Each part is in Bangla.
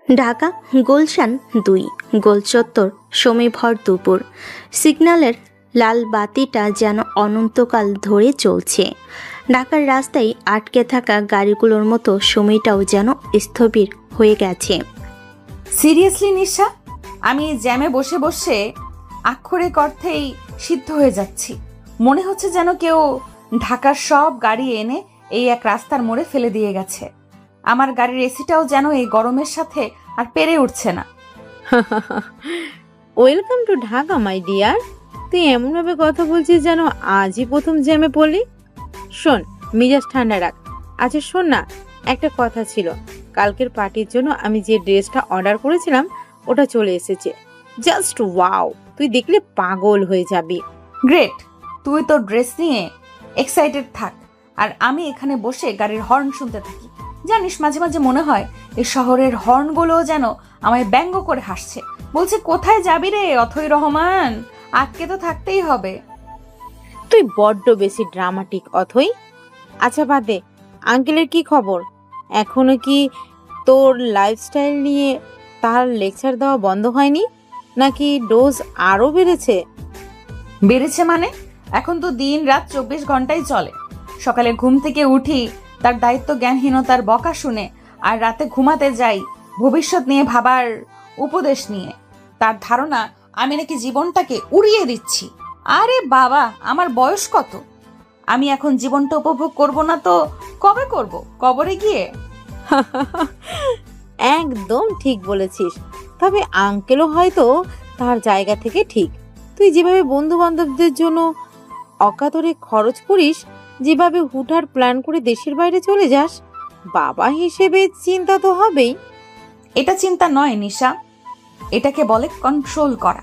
ঢাকা গুলশান ২ গোলচত্বর সময়ভর দুপুর। সিগন্যালের লাল বাতিটা যেন অনন্তকাল ধরে চলছে। ঢাকার রাস্তায় আটকে থাকা গাড়িগুলোর মতো সময়টাও যেন স্থবির হয়ে গেছে। সিরিয়াসলি নিশা, আমি জ্যামে বসে বসে আক্ষরিক অর্থেই সিদ্ধ হয়ে যাচ্ছি। মনে হচ্ছে যেন কেউ ঢাকার সব গাড়ি এনে এই এক রাস্তার মোড়ে ফেলে দিয়ে গেছে। আমার গাড়ির এসিটাও যেন এই গরমের সাথে আর পেরে উঠছে না। Welcome to Dhaka my dear. তুই এমনভাবে কথা বলছিস যেন আজই প্রথম জ্যামে পড়লি। শোন, মিজাজ ঠান্ডা রাখ। আচ্ছা শোন না, একটা কথা ছিল। কালকের পার্টির জন্য আমি যে ড্রেসটা অর্ডার করেছিলাম ওটা চলে এসেছে। জাস্ট ওয়াও, তুই দেখলে পাগল হয়ে যাবি। গ্রেট, তুই তোর ড্রেস নিয়ে এক্সাইটেড থাক, আর আমি এখানে বসে গাড়ির হর্ন শুনতে থাকি। জানিস, মাঝে মাঝে মনে হয় এই শহরের হর্নগুলো যেন আমায় ব্যঙ্গ করে হাসছে, বলছে কোথায় যাবি রে অথৈ রহমান, আজকে তো থাকতেই হবে। তুই বড্ড বেশি ড্রামাটিক অথই। আচ্ছা বাদ দে, আঙ্কেলের কি খবর? এখনো কি তোর লাইফস্টাইল নিয়ে তার লেকচার দেওয়া বন্ধ হয়নি, নাকি ডোজ আরো বেড়েছে? বেড়েছে মানে? এখন তো দিন রাত 24 ঘন্টাই চলে। সকালে ঘুম থেকে উঠি তার দায়িত্ব জ্ঞানহীনতার বকা শুনে, আর রাতে ঘুমাতে যাই ভবিষ্যৎ নিয়ে ভাবার উপদেশ নিয়ে। তার ধারণা আমি নাকি জীবনটাকে উড়িয়ে দিচ্ছি। আরে বাবা, আমার বয়স কত? আমি এখন জীবনটা উপভোগ করব না তো কবে করব? কবরে গিয়ে? একদম ঠিক বলেছিস। তবে আঙ্কেলও হয়তো তার জায়গা থেকে ঠিক। তুই যেভাবে বন্ধু বান্ধবদের জন্য অকাতরে খরচ করিস, যেভাবে হুটহাট প্ল্যান করে দেশের বাইরে চলে যাস, বাবা হিসেবে চিন্তা তো হবেই। এটা চিন্তা নয় নিশা, এটাকে বলে কন্ট্রোল করা।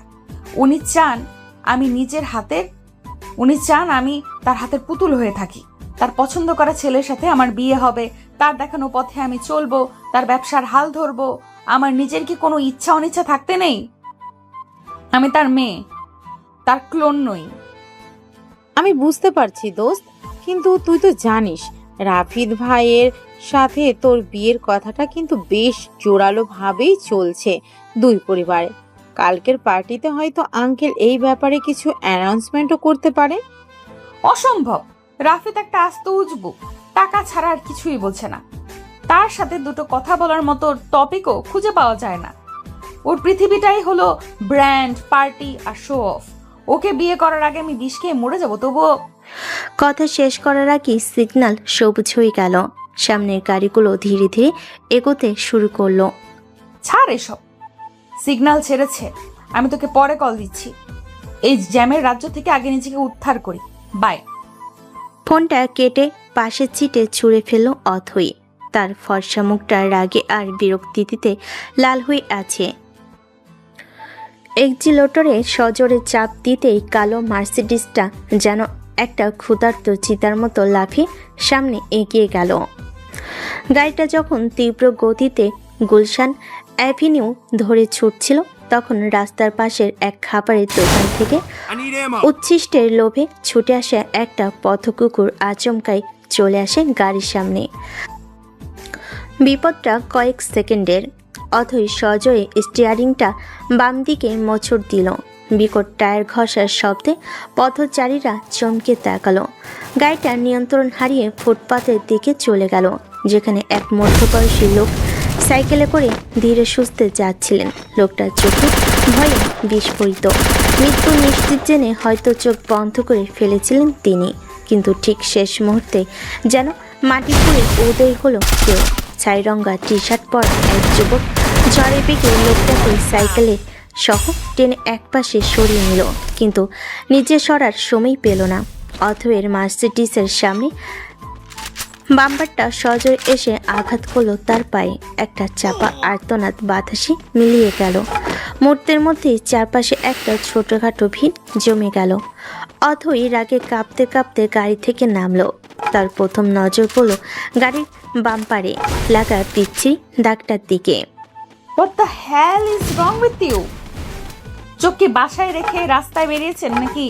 উনি চান আমি তার হাতের পুতুল হয়ে থাকি। তার পছন্দ করা ছেলের সাথে আমার বিয়ে হবে, তার দেখানো পথে আমি চলবো, তার ব্যবসার হাল ধরবো। আমার নিজের কি কোনো ইচ্ছা অনিচ্ছা থাকতে নেই? আমি তার মেয়ে, তার ক্লোন নই। আমি বুঝতে পারছি দোস্ত, কিন্তু তুই তো জানিস রাফিদ ভাইয়ের সাথে তোর বিয়ের কথাটা কিন্তু বেশ জোরালো ভাবেই চলছে দুই পরিবারে। কালকের পার্টিতে হয়তো আঙ্কেল এই ব্যাপারে কিছু অ্যানাউন্সমেন্টও করতে পারে। অসম্ভব। রাফিদ একটা আস্ত উজবুক, টাকা ছাড়া আর কিছুই বোঝে না। তার সাথে দুটো কথা বলার মতো টপিকও খুঁজে পাওয়া যায় না। ওর পৃথিবীটাই হলো ব্র্যান্ড, পার্টি আর শো অফ। ওকে বিয়ে করার আগে আমি বিষ খেয়ে মরে যাবো, তবুও। কথা শেষ করার আগে সিগন্যাল সবুজ হয়ে গেল। সামনের গাড়িগুলো ধীরে ধীরে এগোতে শুরু করলো। ছাড় এসব। সিগন্যাল ছেড়েছে, আমি তোকে পরে কল দিচ্ছি। এই জ্যামের রাজ্য থেকে আগে নিজেকে উদ্ধার করি। বাই। ফোনটা কেটে পাশের সিটে ছুঁড়ে ফেলল অথই। তার ফর্সা মুখটা রাগে আর বিরক্তিতে লাল হয়ে আছে। এক্সিলেটরে সজোরে চাপ দিতেই কালো মার্সিডিসটা যেন একটা ক্ষুধার্ত চিতার মতো লাফিয়ে সামনে এগিয়ে গেল। গাড়িটা যখন তীব্র গতিতে গুলশান অ্যাভিনিউ ধরে ছুটছিল, তখন রাস্তার পাশের এক খাবারের দোকান থেকে উচ্ছিষ্টের লোভে ছুটে আসা একটা পথকুকুর আচমকাই চলে আসে গাড়ির সামনে। বিপদটা কয়েক সেকেন্ডের। অথই সজোরে স্টিয়ারিংটা বাম দিকে মোচড় দিল। বিকট টায়ার ঘষার শব্দে পথচারীরা চমকে তাকালো। গাড়িটা নিয়ন্ত্রণ হারিয়ে ফুটপাতের দিকে চলে গেল, যেখানে এক মধ্যবয়সী লোক সাইকেলে করে ধীরে সুস্থে যাচ্ছিলেন। লোকটার চোখে ভয়ে বিস্ফোরিত। মৃত্যু নিশ্চিত জেনে হয়তো চোখ বন্ধ করে ফেলেছিলেন তিনি, কিন্তু ঠিক শেষ মুহূর্তে যেন মাটি খুঁড়ে উদয় হলো কেউ। ছাইরঙ্গা টি শার্ট পরা এক যুবক ঝড়ে বেগে লোকটাকে সাইকেলে সহ টেনে একপাশে সরিয়ে নিল, কিন্তু নিচে সরার সময় পেল না। অথয়ের মার্সিডিসের সামনে বাম্পারটা সজোরে এসে আঘাত করলো তার পায়ে। একটা চাপা আর্তনাদ বাতাসে মিলিয়ে গেল। মুহূর্তের মধ্যেই চারপাশে একটা ছোটখাটো ভিড় জমে গেল। অথই রাগে কাঁপতে কাঁপতে গাড়ি থেকে নামলো। তার প্রথম নজর পড়ল গাড়ির বাম্পারে লাগা পিচ্ছিল দাগটার দিকে। What the hell is wrong with you? চোখ কি বাসায় রেখে রাস্তায় বেরিয়েছেন নাকি?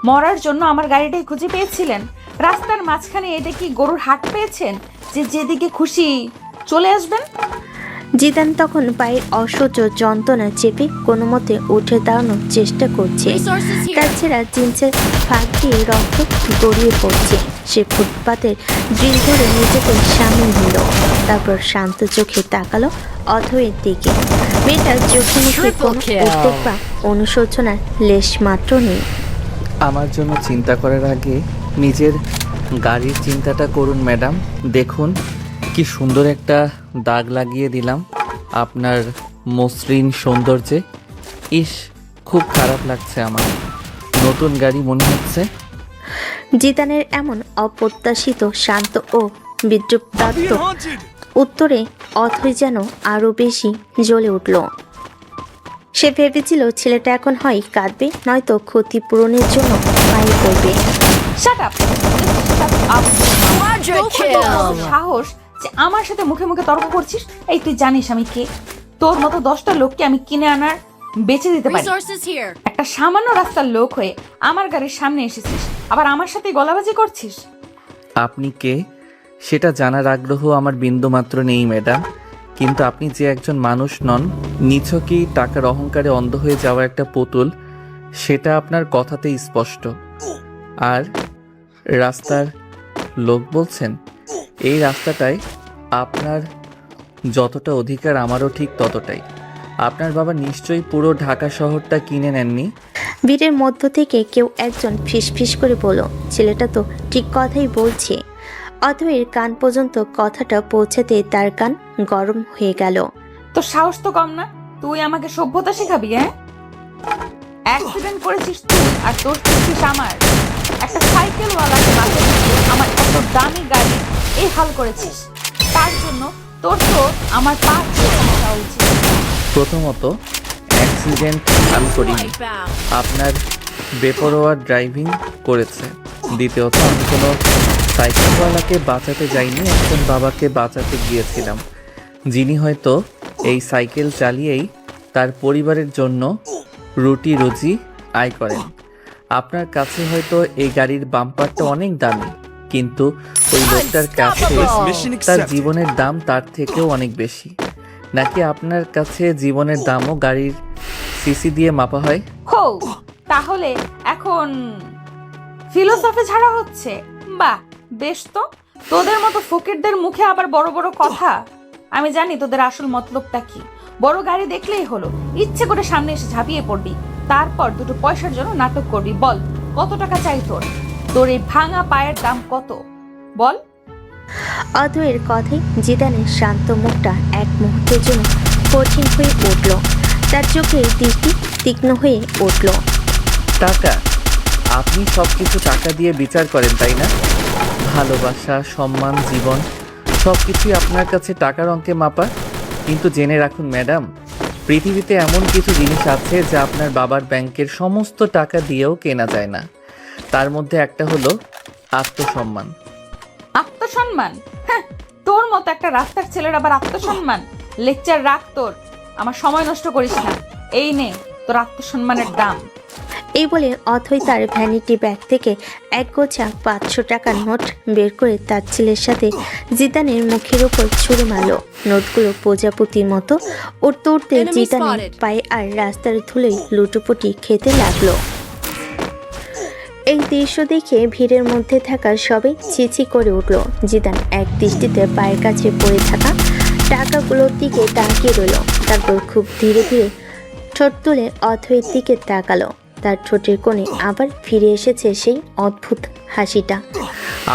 মরার জন্য আমার গাড়িটাই খুঁজে পেয়েছিলেন? রাস্তার মাঝখানে এটা কি গরুর হাট পেয়েছেন যে যেদিকে খুশি চলে আসবেন? জিদান তখন পায়ের অসহ্য যন্ত্রণা চেপে কোনো মতে উঠে দাঁড়ানোর চেষ্টা করছে। তার ছেঁড়া জিন্সের ফাঁক দিয়ে রক্ত গড়িয়ে পড়ছে। সে ফুটপাতের ড্রিল ধরে নিজেকে সামনে নিল, তারপর শান্ত চোখে তাকালো অথয়ের দিকে। মেয়েটার চোখে মুখে কোনো উদ্বেগ বা অনুশোচনার লেশ মাত্র নেই। আমার জন্য চিন্তা করার আগে নিজের গাড়ির চিন্তাটা করুন ম্যাডাম। দেখুন কি সুন্দর একটা দাগ লাগিয়ে দিলাম আপনার মসৃণ সৌন্দর্যে। ইস, খুব খারাপ লাগছে আমার। নতুন গাড়ি মনে হচ্ছে। জিদানের এমন অপ্রত্যাশিত শান্ত ও বিদ্রুপাত্মক উত্তরে অথই যেন আরো বেশি জ্বলে উঠল। সে ভেবেছিল ছেলেটা এখন হয় কাঁদবে, নয়তো ক্ষতিপূরণের জন্য পায়ে পড়বে। Shut up. সাহস যে আমার সাথে মুখে মুখে তর্ক করছিস? এই তুই জানিস আমি কে? তোর মতো 10টা লোককে আমি কিনে আনার বেচে দিতে পারি। একটা সামান্য রাস্তার লোক হয়ে আমার গাড়ির সামনে এসেছিস, আবার আমার সাথে গলাবাজি করছিস। আপনি কে সেটা জানার আগ্রহ আমার বিন্দুমাত্র নেই ম্যাডাম, কিন্তু আপনি যে একজন মানুষ নন, নিছকই টাকার অহংকারে অন্ধ হয়ে যাওয়া একটা পুতুল, সেটা আপনার কথাতেই স্পষ্ট। আর রাস্তার লোক বলছেন, এই রাস্তাটায় আপনার যতটা অধিকার আমারও ঠিক ততটাই। আপনার বাবা নিশ্চয়ই পুরো ঢাকা শহরটা কিনে নেননি। ভিড়ের মধ্য থেকে কেউ একজন ফিসফিস করে বলল, ছেলেটা তো ঠিক কথাই বলছে। অথয়ের কান পর্যন্ত কথাটা পৌঁছাতে তার কান গরম হয়ে গেল। তোর সাহস তো কম না, তুই আমাকে সভ্যতা শেখাবি? হ্যাঁ, অ্যাক্সিডেন্ট করেছিস তুই, আর তোর করছিস আমার। একটা সাইকেলওয়ালাকে বাঁচাতে গিয়ে আমার এত দামি গাড়ি এই হাল করেছিস, তার জন্য তোর তো আমার পা ছুঁয়ে যাওয়া উচিত। প্রথমত, অ্যাক্সিডেন্ট আমি করিনি, আপনার বেপরোয়া ড্রাইভিং করেছে। দ্বিতীয়ত, আমি কোনো সাইকেলওয়ালাকে বাঁচাতে যাইনি, একজন বাবাকে বাঁচাতে গিয়েছিলাম, যিনি হয়তো এই সাইকেল চালিয়েই তার পরিবারের জন্য রুটি রুজি আয় করেন। আপনার কাছে হয়তো এই গাড়ির বাম্পারটা অনেক দামি, কিন্তু ওই লোকটার কাছে তার জীবনের দাম তার থেকেও অনেক বেশি। নাকি আপনার কাছে জীবনের দামও গাড়ির সিসি দিয়ে মাপা হয়? হো, তাহলে এখন ফিলোসফি ছাড়া হচ্ছে? বাহ, বেশ তো। তোদের মতো ফকিরদের মুখে আবার বড় বড় কথা। আমি জানি তোদের আসল মতলবটা কি। বড় গাড়ি দেখলেই হলো, ইচ্ছে করে সামনে এসে ঝাঁপিয়ে পড়বি, তারপর দুটো পয়সার জন্য নাটক করবি। বল, কত টাকা চাই তোর? তোর এই ভাঙা পায়ের দাম কত বল? অথয়ের কথায় জিদানের শান্ত মুখটা এক মুহূর্তের জন্য কঠিন হয়ে উঠল। তার চোখের দৃষ্টি তীক্ষ্ণ হয়ে উঠল। টাকা? আপনি সবকিছু টাকা দিয়ে বিচার করেন, তাই না? ভালোবাসা, সম্মান, জীবন সবকিছুই আপনার কাছে টাকার অঙ্কে মাপা। কিন্তু জেনে রাখুন ম্যাডাম, পৃথিবীতে এমন কিছু জিনিস আছে যা আপনার বাবার ব্যাংকের সমস্ত টাকা দিয়েও কেনা যায় না। তার মধ্যে একটা হলো আত্মসম্মান। আত্মসম্মান? হ্যাঁ, তোর মতো একটা রাস্তার ছেলের আবার আত্মসম্মান? লেকচার রাখ তোর, আমার সময় নষ্ট করিস না। এই নে তোর আত্মসম্মানের দাম। এই বলে অথই তার ভ্যানিটি ব্যাগ থেকে এক গোছা 500 টাকার নোট বের করে তার ছেলের সাথে জিদানের মুখের উপর ছুঁড়ে মারল। নোটগুলো প্রজাপতির মতো উঠতে উঠতে জিদানের পায়ে আর রাস্তার ধুলোয় লুটোপুটি খেতে লাগলো। এই দৃশ্য দেখে ভিড়ের মধ্যে থাকা সবাই ছিছি করে উঠল। জিদান এক দৃষ্টিতে পায়ের কাছে পড়ে থাকা টাকাগুলোর দিকে তাকিয়ে রইল, তারপর খুব ধীরে ধীরে ঠোঁট তুলে অথয়ের দিকে তাকালো। তার ঠোঁটের কোণে আবার ফিরে এসেছে সেই অদ্ভুত হাসিটা।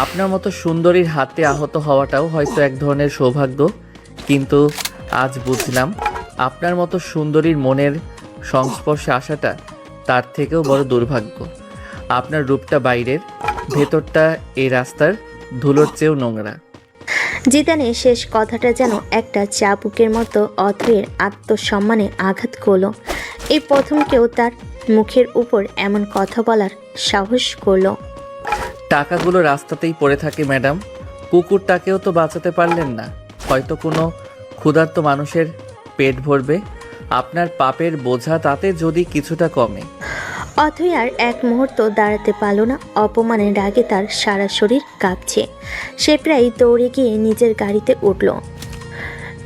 আপনার মতো সুন্দরীর হাতে আহত হওয়াটাও হয়তো এক ধরনের সৌভাগ্য, কিন্তু আজ বুঝলাম আপনার মতো সুন্দরীর মনের সংস্পর্শে আসাটা তার থেকেও বড় দুর্ভাগ্য। আপনার রূপটা বাইরের, ভেতরটা এই রাস্তার ধুলোর চেয়েও নোংরা। জিদানের শেষ কথাটা যেন একটা চাবুকের মতো অথয়ের আত্মসম্মানে আঘাত করলো। এই প্রথম কেউ তার মুখের উপর এমন কথা বলার সাহস করলো। টাকাগুলো রাস্তাতেই পড়ে থাকে ম্যাডাম, কুকুরটাকেও তো বাঁচাতে পারলেন না। হয়তো কোনো ক্ষুধার্ত মানুষের পেট ভরবে, আপনার পাপের বোঝা তাতে যদি কিছুটা কমে। অথই আর এক মুহূর্ত দাঁড়াতে পারল না। অপমানের রাগে তার সারা শরীর কাঁপছে। সে প্রায় দৌড়ে গিয়ে নিজের গাড়িতে উঠল।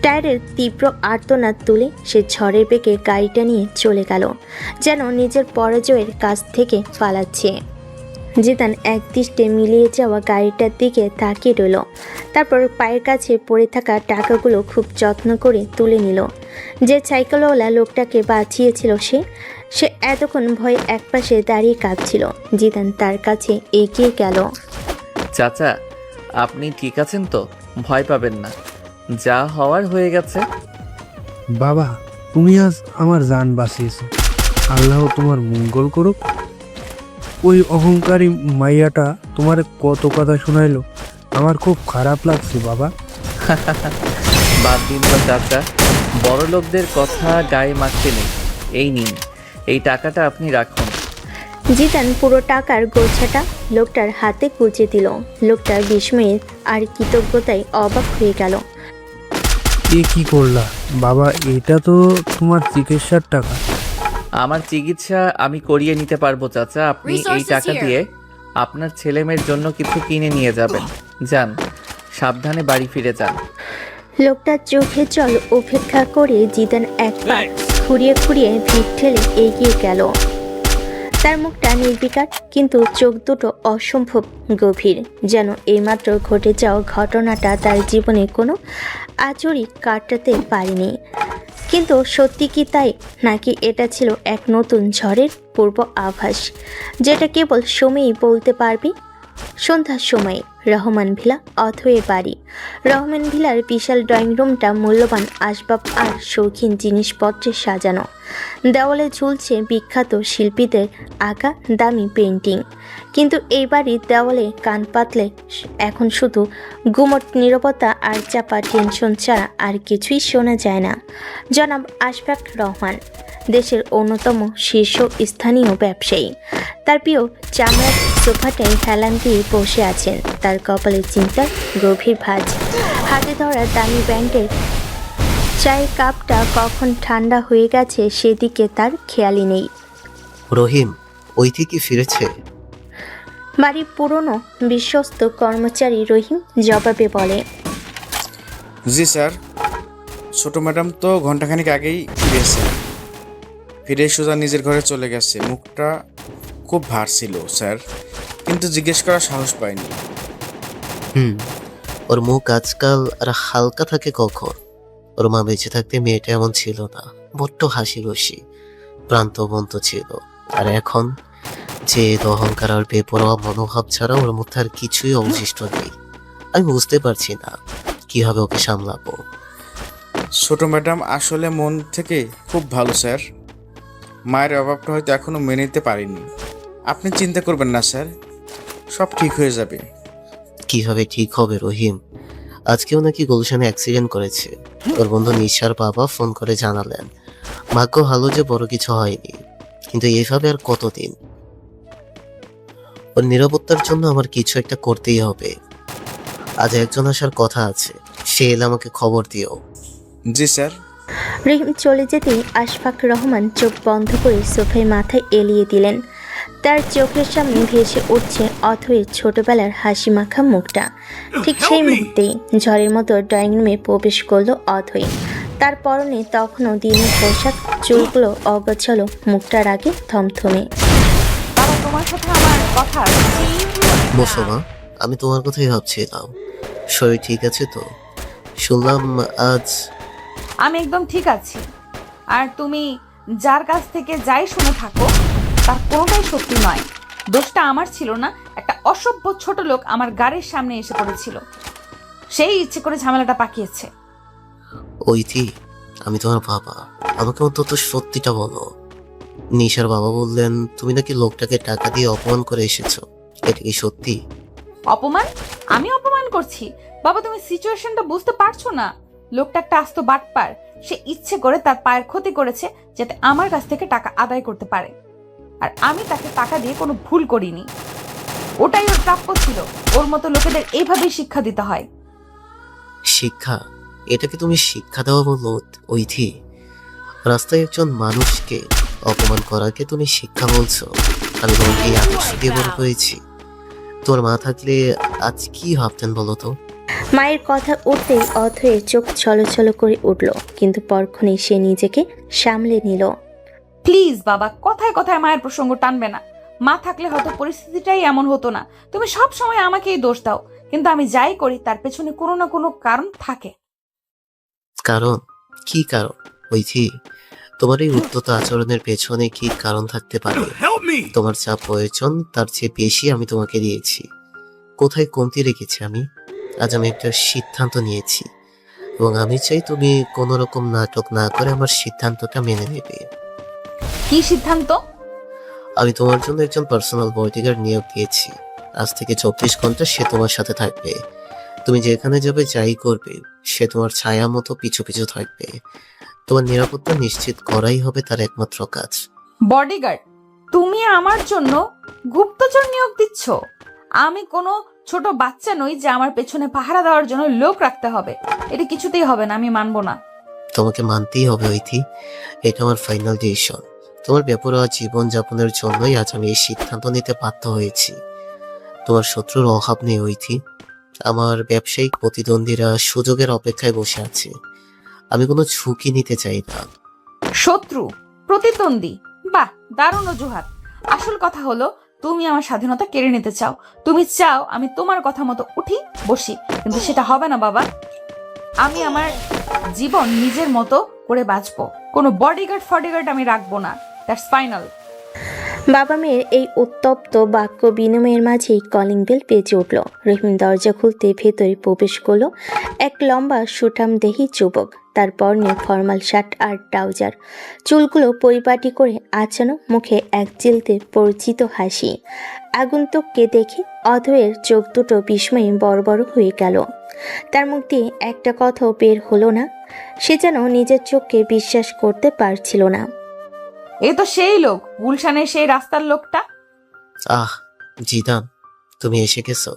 টায়ারের তীব্র আর্তনাদ তুলে সে ঝড়ের বেগে গাড়িটা নিয়ে চলে গেল, যেন নিজের পরাজয়ের কাছ থেকে পালাচ্ছে। জিদান একদৃষ্টে মিলিয়ে যাওয়া গাড়িটার দিকে তাকিয়ে রইল। তারপর পায়ের কাছে পড়ে থাকা টাকাগুলো খুব যত্ন করে তুলে নিল। যে সাইকেলওয়ালা লোকটাকে বাঁচিয়েছিল সে এতক্ষণ ভয়ে একপাশে দাঁড়িয়ে কাঁদছিল। জিদান তার কাছে এগিয়ে গেল। চাচা, আপনি ঠিক আছেন তো? ভয় পাবেন না, যা হওয়ার হয়ে গেছে। বাবা, তুমি আজ আমার জান বাঁচিয়েছো। আল্লাহ তোমার মঙ্গল করুক। ওই অহংকারী মাইয়াটা তোমার কত কথা শোনাইলো, আমার খুব খারাপ লাগছে বাবা। বাদ দিন তো চাচা, বড় লোকদের কথা গায়ে মাখতে নেই। এই নিন, এই টাকাটা আপনি রাখুন। জিদান পুরো টাকার গোছাটা লোকটার হাতে গুঁজে দিল। লোকটার বিস্ময়ে আর কৃতজ্ঞতায় অবাক হয়ে গেল। এ কি করলা বাবা? এটা তো তোমার চিকিৎসার টাকা। আমার চিকিৎসা আমি করিয়ে নিতে পারবো চাচা। আপনি এই টাকা দিয়ে আপনার ছেলেমেয়ের জন্য কিছু কিনে নিয়ে যাবেন। যান, সাবধানে বাড়ি ফিরে যান। লোকটার চোখে জল উপেক্ষা করে জিদান একবার খুঁড়িয়ে খুঁড়িয়ে ভিড় ঠেলে এগিয়ে গেল। তার মুখটা নির্বিকার, কিন্তু চোখ দুটো অসম্ভব গভীর, যেন এইমাত্র ঘটে যাওয়া ঘটনাটা তার জীবনে কোনো আচরিক কাটাতে পারেনি। কিন্তু সত্যি কি তাই, নাকি এটা ছিল এক নতুন ঝড়ের পূর্ব আভাস, যেটা কেবল সময়ই বলতে পারবে? সন্ধ্যার সময় রহমান ভিলা অথয়ের বাড়ি। রহমান ভিলার বিশাল ড্রয়িং রুমটা মূল্যবান আসবাব আর শৌখিন জিনিসপত্রে সাজানো। দেওয়ালে ঝুলছে বিখ্যাত শিল্পীদের আঁকা দামি পেন্টিং। কিন্তু এই বাড়ির দেওয়ালে কান পাতলে এখন শুধু গুমট নীরবতা আর চাপা টেনশন ছাড়া আর কিছুই শোনা যায় না। জনাব আশফাক রহমান দেশের অন্যতম শীর্ষস্থানীয় ব্যবসায়ী। তার প্রিয় চামড়ার সোফাটায় হেলান দিয়ে বসে আছেন। তার কপালে চিন্তার গভীর ভাঁজ। হাতে ধরা দামি ব্র্যান্ডের চায়ের কাপটা কখন ঠান্ডা হয়ে গেছে সেদিকে তার খেয়ালই নেই। রহিম ওই থেকে ফিরেছে? বাড়ির পুরনো বিশ্বস্ত কর্মচারী রহিম জবাবে বলে, জি স্যার, ছোট ম্যাডাম তো ঘন্টাখানিক আগেই ফিরেছে। ফিরে সোজা নিজের ঘরে চলে গেছে। মুখটা খুব ভার ছিল স্যার, কিন্তু জিজ্ঞেস করার সাহস পাইনি। ওর মুখ আজকাল আর হালকা থাকে কখন? ওর মা বেঁচে থাকতে মেয়েটা এমন ছিল না, বড্ড হাসি রসি প্রান্তবন্ত ছিল। আর এখন যে অহংকার আর বেপরোয়া মনোভাব ছাড়া ওর মধ্যে আর কিছুই অবশিষ্ট নেই। আমি বুঝতে পারছি না কিভাবে ওকে সামলাবো। ছোট ম্যাডাম আসলে মন থেকে খুব ভালো স্যার। মায়ের অভাবটা হয়তো এখনো মেনে নিতে পারিনি। আপনি চিন্তা করবেন না স্যার, সব ঠিক হয়ে যাবে। কিভাবে ঠিক হবে রহিম? আজকেও নাকি গুলশানে অ্যাক্সিডেন্ট করেছে। ওর বন্ধু নিশার বাবা ফোন করে জানালেন। ভাগ্য ভালো যে বড় কিছু হয়নি, কিন্তু এইভাবে আর কতদিন? ওর নিরাপত্তার জন্য আমার কিছু একটা করতেই হবে। আজ একজন আসার কথা আছে, সে এলে আমাকে খবর দিও। জি স্যার। রহিম চলে যেতেই আশফাক রহমান চোখ বন্ধ করে সোফায় মাথায় এলিয়ে দিলেন। তার চোখের সামনে ভেসে উঠছে অথয়ের ছোটবেলার হাসি মাখা মুখটা। ঠিক সেই মুহূর্তেই ঝড়ের মতো ড্রয়িং রুমে প্রবেশ করলো অথয়। তার পরনে তখনও দিনের পোশাক, চুলগুলো অগোছালো, মুখটার আগে থমথমে। বাবা, তোমার সাথে আমার কথা আছে। বসো মা, আমি তোমার কথাই ভাবছিলাম। শরীর ঠিক আছে তো? শুনলাম আজ। আমি একদম ঠিক আছি। আর তুমি যার কাছ থেকে যাই শুনে থাকো তার কোনোটাই সত্যি নয়। দোষটা আমার ছিল না। একটা অসভ্য ছোট লোক আমার গাড়ির সামনে এসে পড়েছিল, সেই ইচ্ছে করে ঝামেলাটা পাকিয়েছে। ওইটি, আমি তোমার বাবা, আমাকে অন্তত সত্যিটা বলো। নিশার বাবা বললেন তুমি নাকি লোকটাকে টাকা দিয়ে অপমান করে এসেছো, এটা কি সত্যি? অপমান? আমি অপমান করছি? বাবা, তুমি সিচুয়েশনটা বুঝতে পারছো না। লোকটা একটা আস্ত বাটপার। সে ইচ্ছে করে তার পায়ের ক্ষতি করেছে যাতে আমার কাছ থেকে টাকা আদায় করতে পারে। আর আমি তাকে টাকা দিয়ে কোনো ভুল করিনি। ওটাই ওর প্রাপ্য ছিল। ওর মতো লোকেদের এইভাবেই শিক্ষা দিতে হয়। শিক্ষা? এটাকে তুমি শিক্ষা দেওয়া বলো ওইথি? রাস্তায় একজন মানুষকে অপমান করাকে তুমি শিক্ষা বলছো? আমি তোমাকে এই আদর্শ দিয়ে বড় হয়েছি। তোর মা থাকলে আজ কি ভাবতেন বলো তো? মায়ের কথা উঠতেই অথয়ের চোখ ছলছল করে উঠল, কিন্তু পরক্ষণেই সে নিজেকে সামলে নিল। প্লিজ বাবা, কথায় কথায় মায়ের প্রসঙ্গ টানবে না। মা থাকলে হয়তো পরিস্থিতিটাই এমন হতো না। তুমি সব সময় আমাকেই দোষ দাও, কিন্তু আমি যাই করি তার পেছনে কোনো না কোনো কারণ থাকে। কারণ? কি কারণ ঐথি? তোমার এই উদ্যত আচরণের পেছনে কি কারণ থাকতে পারে? তোমার যা প্রয়োজন তার চেয়ে বেশি আমি তোমাকে দিয়েছি। কোথায় কমতি রেখেছি আমি? আজ আমি একটা সিদ্ধান্ত নিয়েছি এবং আমি চাই তুমি কোনো রকম নাটক না করে আমার সিদ্ধান্তটা মেনে নেবে। কি সিদ্ধান্ত? আমি তোমার জন্য একজন পার্সোনাল বডিগার্ড নিয়োগ দিয়েছি। আজ থেকে 24 ঘন্টা সে তোমার সাথে থাকবে। তুমি যেখানে যাবে যাই করবে সে তোমার ছায়া মতো পিছু পিছু থাকবে। তোমার নিরাপত্তা নিশ্চিত করাই হবে তার একমাত্র কাজ। বডিগার্ড? তুমি আমার জন্য গুপ্তচর নিয়োগ দিচ্ছ? আমি কোনো ছোট বাচ্চা নই যে আমার পেছনে পাহারা দেওয়ার জন্য লোক রাখতে হবে। এটা কিছুতেই হবে না, আমি মানবো না। তোমাকে মানতেই হবে ঐথি, এটা আমার ফাইনাল ডিসিশন। তোমার বেপরোয়া জীবন যাপনের জন্যই আজ আমি এই সিদ্ধান্ত নিতে বাধ্য হয়েছি। তোমার শত্রুর অভাব নেই ঐথি। আমার ব্যবসায়িক প্রতিদ্বন্দ্বীরা সুযোগের অপেক্ষায় বসে আছে। আমি কোনো ঝুঁকি নিতে চাই না। শত্রু? প্রতিদ্বন্দ্বী? বাহ, দারুণ অজুহাত। আসল কথা হলো তুমি আমার স্বাধীনতা কেড়ে নিতে চাও। তুমি চাও আমি তোমার কথা মতো উঠি বসি, কিন্তু সেটা হবে না বাবা। আমি আমার জীবন নিজের মতো করে বাঁচবো। কোনো বডিগার্ড আমি রাখবো না। That's final. বাবা মেয়ের এই উত্তপ্ত বাক্য বিনিময়ের মাঝেই কলিং বেল বেজে উঠল। রহিম দরজা খুলতে ভেতরে প্রবেশ করলো এক লম্বা সুঠামদেহী যুবক। তার পরনে ফর্মাল শার্ট আর ট্রাউজার, চুলগুলো পরিপাটি করে আচানো, মুখে এক চিলতে পরিচিত হাসি। আগন্তুককে দেখে অধয়ের চোখ দুটো বিস্ময়ে বড় বড় হয়ে গেল। তার মুখ দিয়ে একটা কথাও বের হলো না। সে যেন নিজের চোখকে বিশ্বাস করতে পারছিল না। এ তো সেই লোক, গুলশানের সেই রাস্তার লোকটা। আহ জিদান, তুমি এসে গেছো।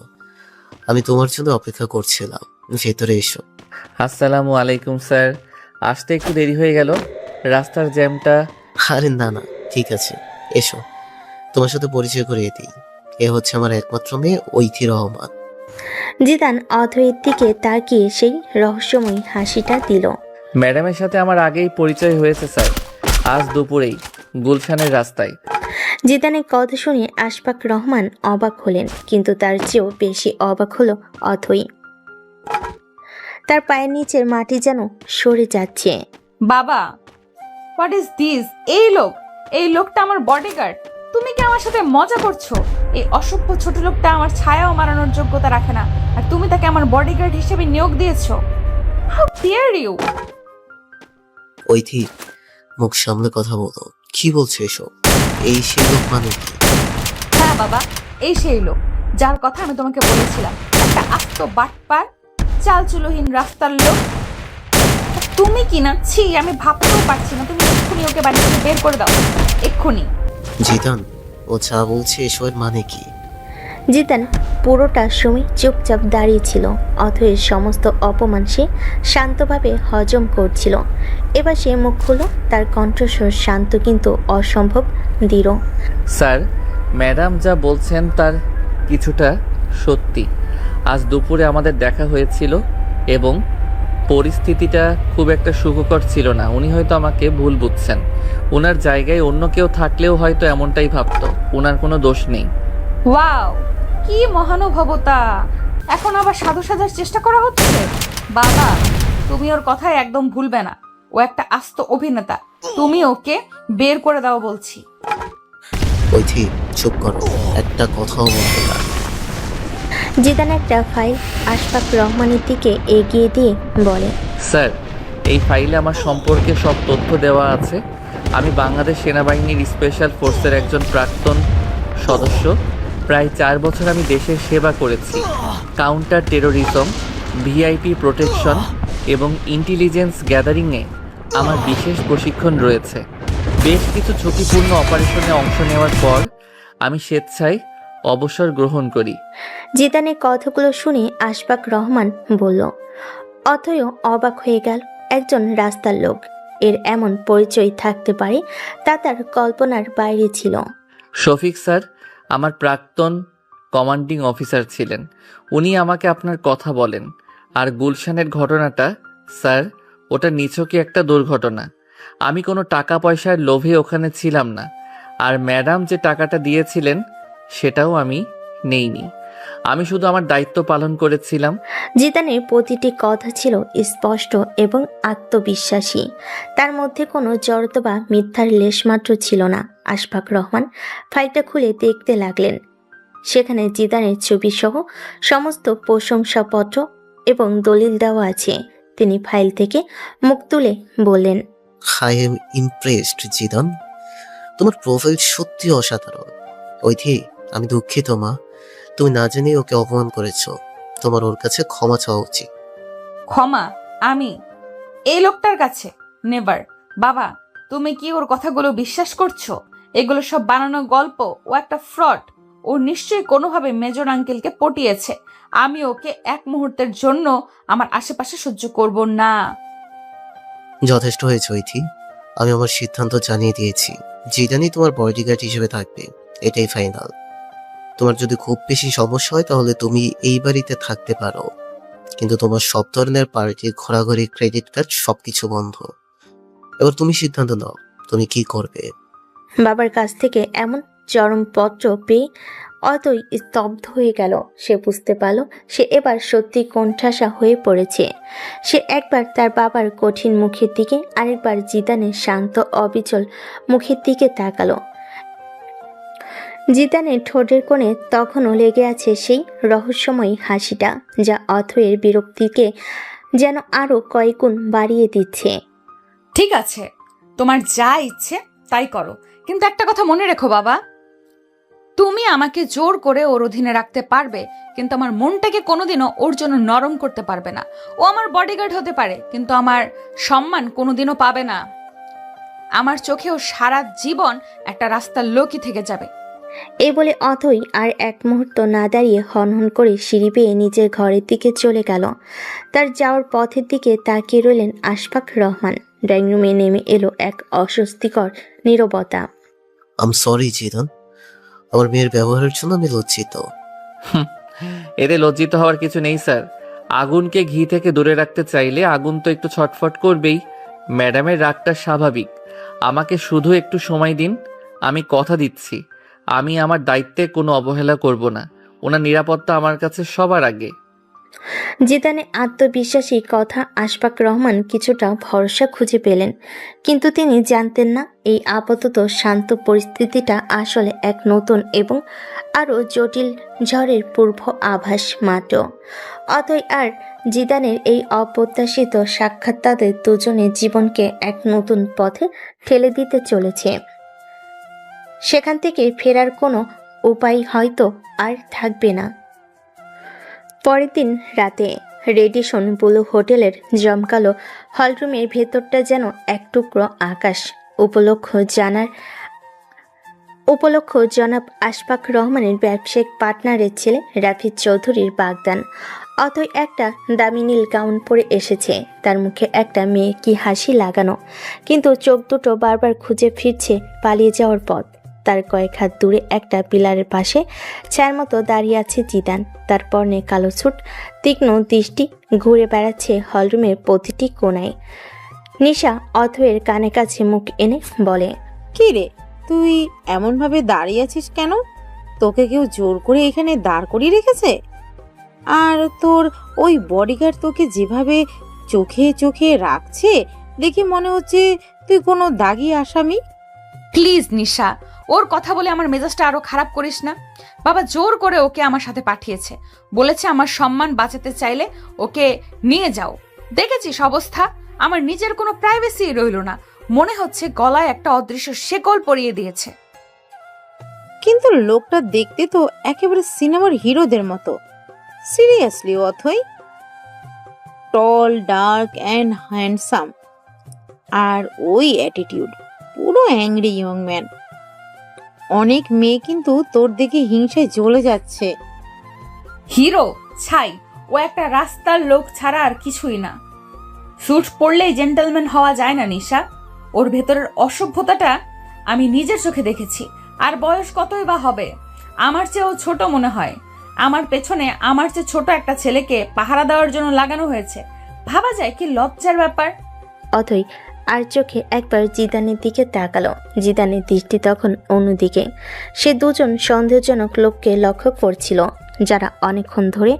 আমি তোমার জন্য অপেক্ষা করছিলাম। ভেতরে এসো। আসসালামু আলাইকুম স্যার। আসতে একটু দেরি হয়ে গেল, রাস্তার জ্যামটা। আরে না না, ঠিক আছে, এসো। তোমার সাথে পরিচয় করিয়ে দিই। এ হচ্ছে আমার একমাত্র মেয়ে ঐথি রহমান। জিদান অধয়ের দিকে তাকিয়ে সেই রহস্যময়ী হাসিটা দিল। ম্যাডামের সাথে আমার আগেই পরিচয় হয়েছে স্যার, আজ দুপুরেই গুলশানের রাস্তায়। জিদানের কথা শুনে আশফাক রহমান অবাক হলেন, কিন্তু তার চেয়েও বেশি অবাক হলো অথই। তার পায়ের নিচের মাটি যেন সরে যাচ্ছে। বাবা, হোয়াট ইজ দিস? এই লোকটা আমার বডিগার্ড। তুমি কি আমার সাথে মজা করছো? এই অসভ্য ছোট লোকটা আমার ছায়াও মারানোর যোগ্যতা রাখে না, আর তুমি তাকে আমার বডিগার্ড হিসেবে নিয়োগ দিয়েছো? How deer you! ঐথি, মুখ সামলে কথা বলো। কি বলছো এসব? এই সেই লোক মানে কি? হ্যাঁ বাবা, এই সেই লোক যার কথা আমি তোমাকে বলেছিলাম। একটা আস্ত বাটপার, চালচুলোহীন রাস্তার লোক। তুমি কি না, ছি, আমি ভাবতেও পারছি না। তুমি এক্ষুনি ওকে বাড়ি থেকে বের করে দাও, এক্ষুনি। জিদান, ও যা বলছে এসবের মানে কি? জিদান পুরোটা সময় চুপচাপ দাঁড়িয়েছিল। অথয়ের সমস্ত অপমান সে শান্তভাবে হজম করছিল। এবার সে মুখ খুলল, তার কণ্ঠস্বর শান্ত কিন্তু অসম্ভব দৃঢ়। স্যার, ম্যাডাম যা বলছেন তার কিছুটা সত্যি। আজ দুপুরে আমাদের দেখা হয়েছিল এবং পরিস্থিতিটা খুব একটা সুখকর ছিল না। উনি হয়তো আমাকে ভুল বুঝছেন। ওনার জায়গায় অন্য কেউ থাকলেও হয়তো এমনটাই ভাবতো। ওনার কোনো দোষ নেই। ওয়াও, কি মহানুভবতা! এখন আবার সাধু সাজার চেষ্টা করা হচ্ছে। বাবা, তুমি ওর কথায় একদম ভুলবে না। ও একটা আস্ত অভিনেতা। তুমি ওকে বের করে দাও বলছি। ঐথি, চুপ করো, একটা কথাও বলবে না। জিদান একটা ফাইল আশফাক রহমানের দিকে এগিয়ে দিয়ে বলে, স্যার, এই ফাইলে আমার সম্পর্কে সব তথ্য দেওয়া আছে। আমি বাংলাদেশ সেনাবাহিনীর স্পেশাল ফোর্সের একজন প্রাক্তন সদস্য। প্রায় 4 বছর আমি দেশের সেবা করেছি। কাউন্টার টেরোরিজম, ভিআইপি প্রোটেকশন এবং ইন্টেলিজেন্স গ্যাদারিংয়ে আমার বিশেষ প্রশিক্ষণ রয়েছে। বেশ কিছু ঝুঁকিপূর্ণ অপারেশনে অংশ নেওয়ার পর আমি স্বেচ্ছায় অবসর গ্রহণ করি। জিদানের কথাগুলো শুনে আশফাক রহমান বলল। অথয়ও অবাক হয়ে গেল। একজন রাস্তার লোক, এর এমন পরিচয় থাকতে পারে তা তার কল্পনার বাইরে ছিল। শফিক স্যার আমার প্রাক্তন কমান্ডিং অফিসার ছিলেন। উনি আমাকে আপনার কথা বলেন। আর গুলশানের ঘটনাটা স্যার, ওটা নিছকই একটা দুর্ঘটনা। আমি কোনো টাকা পয়সার লোভে ওখানে ছিলাম না। আর ম্যাডাম যে টাকাটা দিয়েছিলেন সেটাও আমি নেইনি। আমি শুধু আমার দায়িত্ব পালন করেছিলাম। জিদানের প্রতিটি কথা ছিল স্পষ্ট এবং আত্মবিশ্বাসী। তার মধ্যে কোনো জড়তা বা মিথ্যার লেশমাত্র ছিল না। আশফাক রহমান ফাইলটা খুলে দেখতে লাগলেন। সেখানে জিদানের ছবি সহ সমস্ত প্রশংসাপত্র এবং দলিল দেওয়া আছে। তিনি ফাইল থেকে মুখ তুলে বললেন, আই এম ইমপ্রেসড জিদান, তোমার প্রোফাইল সত্যি অসাধারণ। ওইথি, আমি দুঃখিত মা, তুমি না জানি ওকে অপমান করেছো। তোমার ওর কাছে ক্ষমা চাওয়া উচিত। ক্ষমা? আমি এই লোকটার কাছে? নেভার। বাবা, তুমি কি ওর কথাগুলো বিশ্বাস করছো? এগুলো সব বানানো গল্প। ও একটা ফ্রড। ও নিশ্চয়ই কোনোভাবে মেজর আঙ্কেলকে পটিয়েছে। আমি ওকে এক মুহূর্তের জন্য আমার আশেপাশে সহ্য করব না। যথেষ্ট হয়েছে ওইথি, আমি আমার সিদ্ধান্ত জানিয়ে দিয়েছি। জিদানই তোমার বডিগার্ড হিসেবে থাকবে, এটাই ফাইনাল। তোমার যদি খুব বেশি সমস্যা হয় তাহলে তুমি এই বাড়িতে থাকতে পারো, কিন্তু তোমার সব ধরনের পার্টি, ঘোরাঘুরি, ক্রেডিট কার্ড সবকিছু বন্ধ। এবার তুমি সিদ্ধান্ত নাও, তুমি কি করবে। বাবার কাছ থেকে এমন চরমপত্র পেয়ে অতই স্তব্ধ হয়ে গেল। সে বুঝতে পারল সে এবার সত্যি কোণঠাসা হয়ে পড়েছে। সে একবার তার বাবার কঠিন মুখের দিকে, আরেকবার জিদানের শান্ত অবিচল মুখের দিকে তাকালো। জিদানের ঠোঁটের কোণে তখনও লেগে আছে সেই রহস্যময়ী হাসিটা, যা অথয়ের বিরক্তিকে যেন আরো কয়েকগুণ বাড়িয়ে দিচ্ছে। ঠিক আছে, তোমার যা ইচ্ছে তাই করো, কিন্তু একটা কথা মনে রেখো বাবা, তুমি আমাকে জোর করে ওর অধীনে রাখতে পারবে, কিন্তু আমার মনটাকে কোনোদিনও ওর জন্য নরম করতে পারবে না। ও আমার বডিগার্ড হতে পারে, কিন্তু আমার সম্মান কোনোদিনও পাবে না। আমার চোখে ও সারা জীবন একটা রাস্তার লোকই থেকে যাবে। এই বলে অথই আর এক মুহূর্ত না দাঁড়িয়ে হনহন করে সিঁড়ি বেয়ে নিজের ঘরের দিকে চলে গেল। তার যাওয়ার পথের দিকে তাকিয়ে রইলেন আশফাক রহমান। ড্রয়িং রুমে নেমে এলো এক অস্বস্তিকর নীরবতা। আম সরি জিদান, আমার মেয়ের ব্যবহারের জন্য আমি লজ্জিত। এতে লজ্জিত হওয়ার কিছু নেই স্যার। আগুনকে ঘি থেকে দূরে রাখতে চাইলে আগুন তো একটু ছটফট করবেই। ম্যাডামের রাগটা স্বাভাবিক। আমাকে শুধু একটু সময় দিন। আমি কথা দিচ্ছি, আমি আমার দায়িত্বে কোনো অবহেলা করব না। ওনার নিরাপত্তা আমার কাছে সবার আগে। জিদানের আত্মবিশ্বাসী কথা আশফাক রহমান কিছুটা ভরসা খুঁজে পেলেন, কিন্তু তিনি জানতেন না এই আপাতত শান্ত পরিস্থিতিটা আসলে এক নতুন এবং আরও জটিল ঝড়ের পূর্ব আভাস মাত্র। অতই আর জিদানের এই অপ্রত্যাশিত সাক্ষাৎ তাদের দুজনের জীবনকে এক নতুন পথে ঠেলে দিতে চলেছে। সেখান থেকে ফেরার কোনো উপায় হয়তো আর থাকবে না। পরের দিন রাতে রেডিসন ব্লু হোটেলের জমকালো হলরুমের ভেতরটা যেন এক টুকরো আকাশ। উপলক্ষ জনাব আশফাক রহমানের ব্যবসায়িক পার্টনারের ছেলে রাফিজ চৌধুরীর বাগদান। অতই একটা দামি নীল গাউন পরে এসেছে। তার মুখে একটা মেয়ে কি হাসি লাগানো, কিন্তু চোখ দুটো বারবার খুঁজে ফিরছে পালিয়ে যাওয়ার পথ। তার কয়েক হাত দূরে একটা পিলারের পাশে ছায়ার মতো দাঁড়িয়ে আছে জিদান। তার পরনে কালো স্যুট, তীক্ষ্ণ দৃষ্টি ঘুরে বেড়াচ্ছে হলরুমের প্রতিটি কোণায়। নিশা অথয়ের কানে কাছে মুখ এনে বলে, কি রে, তুই এমনভাবে দাঁড়িয়ে আছিস কেন? তোকে কেউ জোর করে এখানে দাঁড় করিয়ে রেখেছে? আর তোর ওই বডিগার্ড তোকে যেভাবে চোখে চোখে রাখছে দেখে মনে হচ্ছে তুই কোনো দাগি আসামি। প্লিজ নিশা, ওর কথা বলে আমার মেজাজটা আরো খারাপ করিস না। বাবা জোর করে ওকে আমার সাথে পাঠিয়েছে, বলেছে আমার সম্মান বাঁচাতে চাইলে ওকে নিয়ে যাও। দেখেছিস অবস্থা, আমার নিজের কোনো প্রাইভেসি রইল না। মনে হচ্ছে গলায় একটা অদৃশ্য শেকল পরিয়ে দিয়েছে। কিন্তু লোকটা দেখতে তো একেবারে সিনেমার হিরোদের মতো। Seriously Othoi, tall, dark and handsome, আর ওই অ্যাটিটিউড, পুরো অ্যাংরি ইয়ং ম্যান। অনেক মেয়ে কিন্তু তোর দেখে হিংসায় জ্বলে যাচ্ছে। হিরো ছাই, ও একটা রাস্তার লোক ছাড়া আর কিছুই না। স্যুট পরলেই জেন্টলম্যান হওয়া যায় না নিশা। ওর ভেতরের অসভ্যতাটা আমি নিজের চোখে দেখেছি। আর বয়স কতই বা হবে, আমার চেয়েও ছোট মনে হয়। আমার পেছনে আমার চেয়ে ছোট একটা ছেলেকে পাহারা দেওয়ার জন্য লাগানো হয়েছে। ভাবা যায় কি লজ্জার ব্যাপার। অথই আর চোখে একবার জিদানের দিকে তাকালো। জিদানের দৃষ্টি তখন অন্যদিকে। সে দুজন সন্দেহজনক লোককে লক্ষ্য করছিল, যারা অনেকক্ষণ ধরে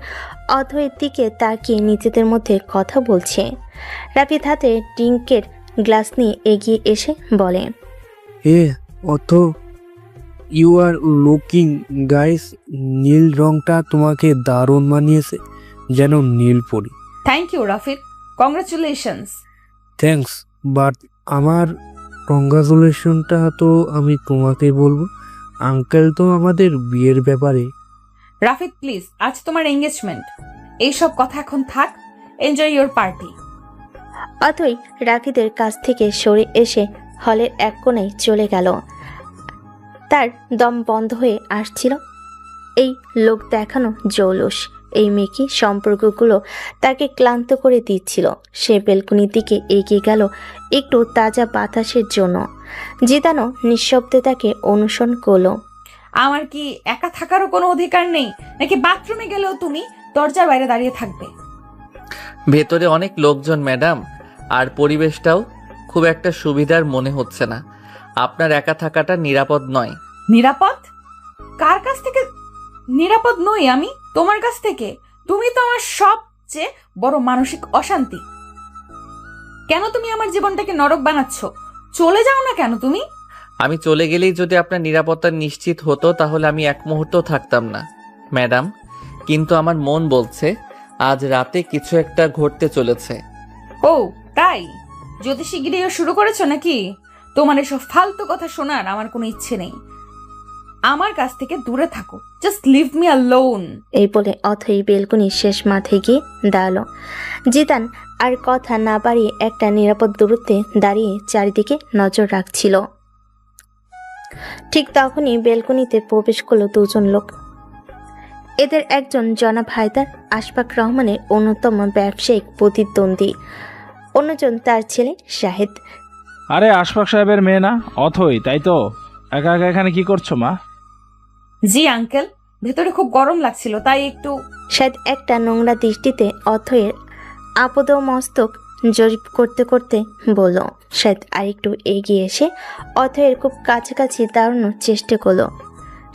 অথয়ের দিকে তাকিয়ে নিজেদের মধ্যে কথা বলছে। রাফিদ হাতে ড্রিঙ্কের গ্লাস নিয়ে এগিয়ে এসে বলে, হে অথ, ইউ আর লুকিং গাইস, নীল রংটা তোমাকে দারুণ মানিয়েছে, যেন নীল পরি। Thank you Rafid, congratulations. Thanks, but আমার কংগ্রাচুলেশনটা তো আমি তোমাকে বলবো। আঙ্কেল তো আমাদের বিয়ের ব্যাপারে। রাফিদ প্লিজ, আজ তোমার এঙ্গেজমেন্ট, এইসব কথা এখন থাক। Enjoy your party. অথই রাফিদের কাছ থেকে সরে এসে হলের এক কোণে চলে গেল। তার দম বন্ধ হয়ে আসছিল। এই লোক দেখানো জৌলুস, এই মেকি সম্পর্কগুলো তাকে ক্লান্ত করে দিচ্ছিল। সে বেলকনির দিকে এগিয়ে গেল একটু তাজা বাতাসের জন্য। জিদানো নিঃশব্দে তাকে অনুসরণ করলো। আমার কি একা থাকারও কোনো অধিকার নেই, নাকি বাথরুমে গেলেও তুমি দরজার বাইরে দাঁড়িয়ে থাকবে? ভেতরে অনেক লোকজন ম্যাডাম, আর পরিবেশটাও খুব একটা সুবিধার মনে হচ্ছে না। আপনার একা থাকাটা নিরাপদ নয়। নিরাপদ? কার কাছ থেকে নিরাপদ নই আমি? তোমার কাছ থেকে। তুমি তো আমার সবচেয়ে বড় মানসিক অশান্তি। কেন তুমি আমার জীবনটাকে নরক বানাচ্ছ? চলে যাও না কেন তুমি? আমি চলে গেলেই যদি আপনার নিরাপত্তা নিশ্চিত হতো তাহলে আমি এক মুহূর্ত থাকতাম না ম্যাডাম, কিন্তু আমার মন বলছে আজ রাতে কিছু একটা ঘটতে চলেছে। ও তাই? যদি শিগগিরিও শুরু করেছো নাকি? তোমার এসব ফালতু কথা শোনার আমার কোনো ইচ্ছে নেই। আমার কাছ থেকে দূরে থাকো, জাস্ট লিভ মি অ্যালোন। এই বলে অথই বেলকনির শেষ মাথায় গিয়ে দাঁড়ালো। জিদান আর কথা না বাড়িয়ে একটা নিরাপদ দূরত্বে দাঁড়িয়ে চারিদিকে নজর রাখছিল। ঠিক তখনই বেলকনিতে প্রবেশ করলো দুজন লোক। এদের একজন জনাব হায়দার, আশফাক রহমানের অন্যতম ব্যবসায়িক প্রতিদ্বন্দ্বী, অন্যজন তার ছেলে শাহেদ। আরে আশফাক সাহেবের মেয়ে না অথই, তাই তো? একা একা এখানে কি করছো মা? জি আঙ্কেল, ভেতরে খুব গরম লাগছিল তাই একটু। শাহেদ একটা নোংরা দৃষ্টিতে অথয়ের আপদ মস্তক জরিপ করতে করতে বলল। শাহেদ আরেকটু এগিয়ে এসে অথয়ের খুব কাছাকাছি দাঁড়ানোর চেষ্টা করলো।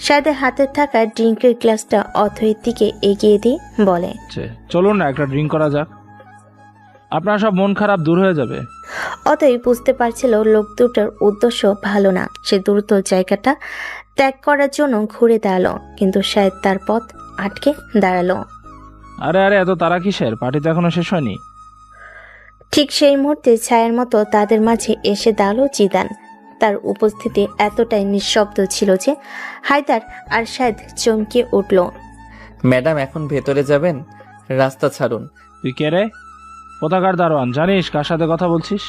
শাহেদের হাতে থাকা ড্রিঙ্কের গ্লাসটা অথয়ের দিকে এগিয়ে দিয়ে বলে, চলুন না একটা ড্রিঙ্ক করা যাক, আপনার সব মন খারাপ দূর হয়ে যাবে। অতই বুঝতে পারছিল লোক দুটোর উদ্দেশ্য ভালো না। সে দ্রুত জায়গাটা ত্যাগ করার জন্য ঘুরে দাঁড়ালো, কিন্তু শাহেদ তার পথ আটকে দাঁড়ালো। আরে আরে এত তারা কিসের? পার্টি তো এখনো শেষ হয়নি। ঠিক সেই মুহূর্তে ছায়ার মতো তাদের মাঝে এসে দাঁড়ালো জিদান। তার উপস্থিতি এতটাই নিঃশব্দ ছিল যে হায়দার আর শাহেদ চমকে উঠল। ম্যাডাম এখন ভেতরে যাবেন? রাস্তা ছাড়ুন। তুই কে রে? পতাকার দারোয়ান, জানিস কার সাথে কথা বলছিস?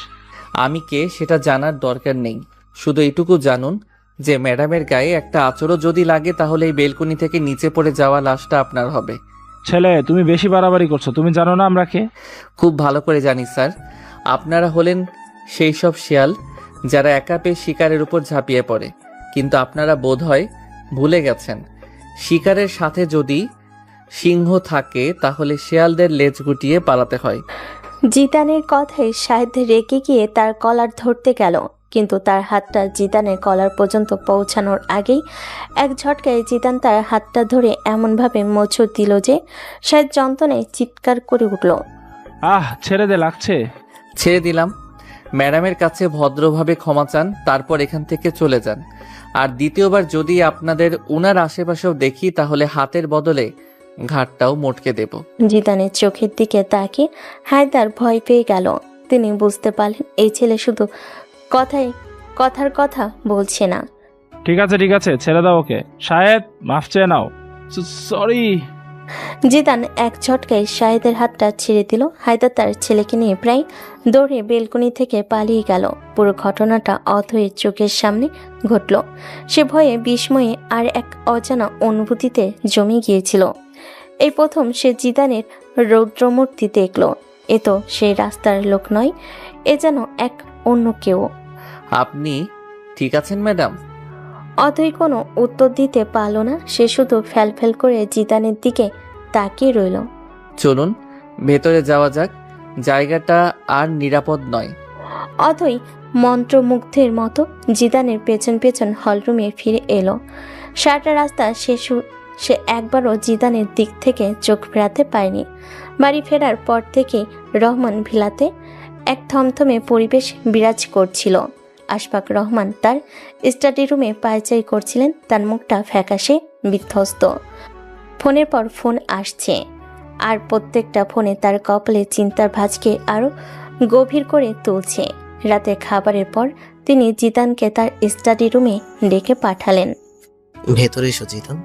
আমি কে সেটা জানার দরকার নেই, শুধু এইটুকু জানুন যে ম্যাডামের গায়ে একটা আঁচড়ও যদি লাগে তাহলে এই বেলকনি থেকে নিচে পড়ে যাওয়া লাশটা আপনার হবে। ছেলে তুমি বেশি বাড়াবাড়ি করছো, তুমি জানো না আমরা কে? খুব ভালো করে জানি স্যার, আপনারা হলেন সেই সব শিয়াল যারা একা পেয়ে শিকারের উপর ঝাঁপিয়ে পড়ে, কিন্তু আপনারা বোধহয় ভুলে গেছেন শিকারের সাথে যদি সিংহ থাকে তাহলে শিয়ালদের লেজ গুটিয়ে পালাতে হয়। জিদানের কথায় শাহেদ রেগে গিয়ে তার কলার ধরতে গেল, কিন্তু তার হাতটা জিদানের কলার পর্যন্ত পৌঁছানোর আগেই এক ঝটকায় জিদান তার হাতটা ধরে এমনভাবে মোচড় দিল যে শাহেদ যন্ত্রণায় চিৎকার করে উঠল। ছেড়ে দে, লাগছে। ছেড়ে দিলাম। ম্যাডামের কাছে ভদ্রভাবে ক্ষমা চান, তারপর এখান থেকে চলে যান। আর দ্বিতীয়বার যদি আপনাদের উনার আশেপাশেও দেখি তাহলে হাতের বদলে ঘাটটাও মটকে দেব। জিদানের চোখের দিকে তাকিয়ে হায়দার ভয় পেয়ে গেল। তিনি বুঝতে পারলেন এই ছেলে শুধু কথার কথা বলছে না। ঠিক আছে ছেড়ে দাও ওকে। শাহেদ মাফ চেয়ে নাও। সরি। জিদান এক ঝটকায় শাহেদের হাতটা ছেড়ে দিল। হায়দার তার ছেলেকে নিয়ে প্রায় দৌড়ে বেলকনি থেকে পালিয়ে গেল। পুরো ঘটনাটা অথয়ের চোখের সামনে ঘটল। সে ভয়ে বিস্ময়ে আর এক অজানা অনুভূতিতে জমে গিয়েছিল। এই প্রথম সে জিদানের রৌদ্রমূর্তি দেখল। এ তো সেই রাস্তার লোক নয়, এ যেন এক অন্য কেউ। আপনি ঠিক আছেন ম্যাডাম? অথই কোনো উত্তর দিতে পারল না। সে শুধু ফ্যাল করে জিদানের দিকে তাকিয়ে রইল। চলুন ভেতরে যাওয়া যাক, জায়গাটা আর নিরাপদ নয়। অথই মন্ত্রমুগ্ধের মতো জিদানের পেছন পেছন হলরুমে ফিরে এলো। সারাটা রাস্তা সে একবারও জিদানের দিক থেকে চোখ ফেরাতে পারেনি। বাড়ি ফেরার পর থেকে রহমান ভিলাতে এক থমথমে পরিবেশ বিরাজ করছিল। আশফাক রহমান তার স্টাডি রুমে পায়চারি করছিলেন। তার মুখটা ফ্যাকাশে বিধ্বস্ত। ফোনের পর ফোন আসছে, আর প্রত্যেকটা ফোনে তার কপালে চিন্তার ভাঁজকে আরও গভীর করে তুলছে। রাতে খাবারের পর তিনি জিদানকে তার স্টাডি রুমে ডেকে পাঠালেন। ভেতরে এসো জিদান।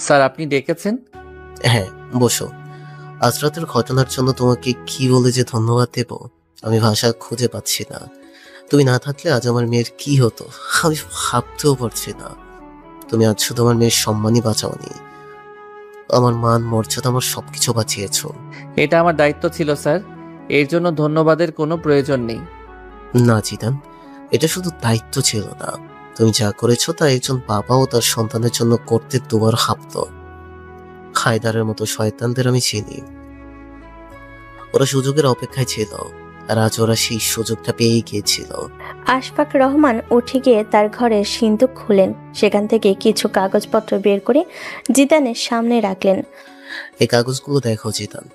স্যার আপনি ডেকেছেন? হ্যাঁ, বসো। আজ রাতের ঘটনার জন্য তোমাকে কি বলে যে ধন্যবাদ দেব আমি ভাষা খুঁজে পাচ্ছি না। তুমি না থাকলে আজ আমার মেয়ের কি হতো আমি ভাবতেও পারছি না। তুমি আজ শুধু আমার মেয়ের সম্মানই বাঁচাওনি, আমার মান মর্যাদা, আমার সবকিছু বাঁচিয়েছ। এটা আমার দায়িত্ব ছিল স্যার, এর জন্য ধন্যবাদের কোনো প্রয়োজন নেই। না জিদান, এটা শুধু দায়িত্ব ছিল না, তুমি যা করেছো তা একজন বাবাও তার সন্তানের জন্য করতে দুবার হাঁপত। হায়দারের মতো শয়তানদের আমি চিনি, ওরা সুযোগের অপেক্ষায় ছিল, আর আজ ওরা সেই সুযোগটা পেয়ে গিয়েছিল। আশফাক রহমান উঠে গিয়ে তার ঘরের সিন্দুক খুলেন। সেখান থেকে কিছু কাগজপত্র বের করে জিদানের সামনে রাখলেন। এই কাগজগুলো দেখো জিদান,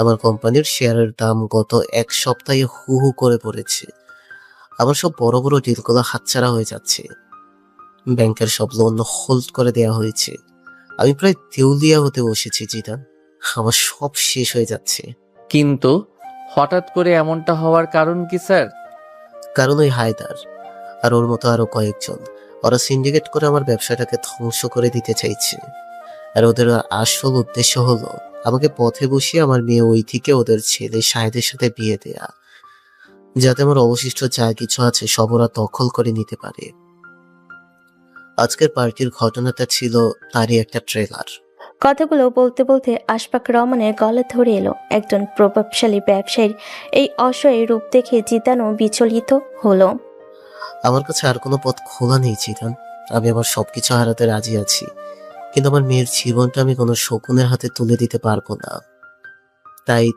আমার কোম্পানির শেয়ারের দাম গত এক সপ্তাহে হু হু করে পড়েছে। আমার সব বড় বড় ডিলগুলো হাতছাড়া হয়ে যাচ্ছে, ব্যাংকের সব লোন হোল্ড করে দেওয়া হয়েছে। আমি প্রায় দেউলিয়া হতে বসেছি জিদান, আমার সব শেষ হয়ে যাচ্ছে। কিন্তু হঠাৎ করে এমনটা হওয়ার কারণ কি স্যার? কারণ ওই হায়দার আর ওর মতো আরো কয়েকজন, ওরা সিন্ডিকেট করে আমার ব্যবসাটাকে ধ্বংস করে দিতে চাইছে। আর ওদের আসল উদ্দেশ্য হলো আমাকে পথে বসিয়ে আমার মেয়ে ঐথিকে ওদের ছেলে শাহেদের সাথে বিয়ে দেয়া, যাতে আমার অবশিষ্ট যা কিছু আছে সব ওরা দখল করে নিতে পারে। আজকের পার্টির ঘটনাটা ছিল তারই একটা ট্রেলার। কথাগুলো বলতে বলতে আশফাক রহমানের গলা ধরে এলো। একজন প্রভাবশালী ব্যবসায়ীর এই অসহায় রূপ দেখে জিদানও বিচলিত হলো। আমার কাছে আর কোনো পথ খোলা নেই জিদান, আমি আমার সবকিছু হারাতে রাজি আছি, কিন্তু আমার মেয়ের জীবনটা আমি কোনো শকুনের হাতে তুলে দিতে পারবো না।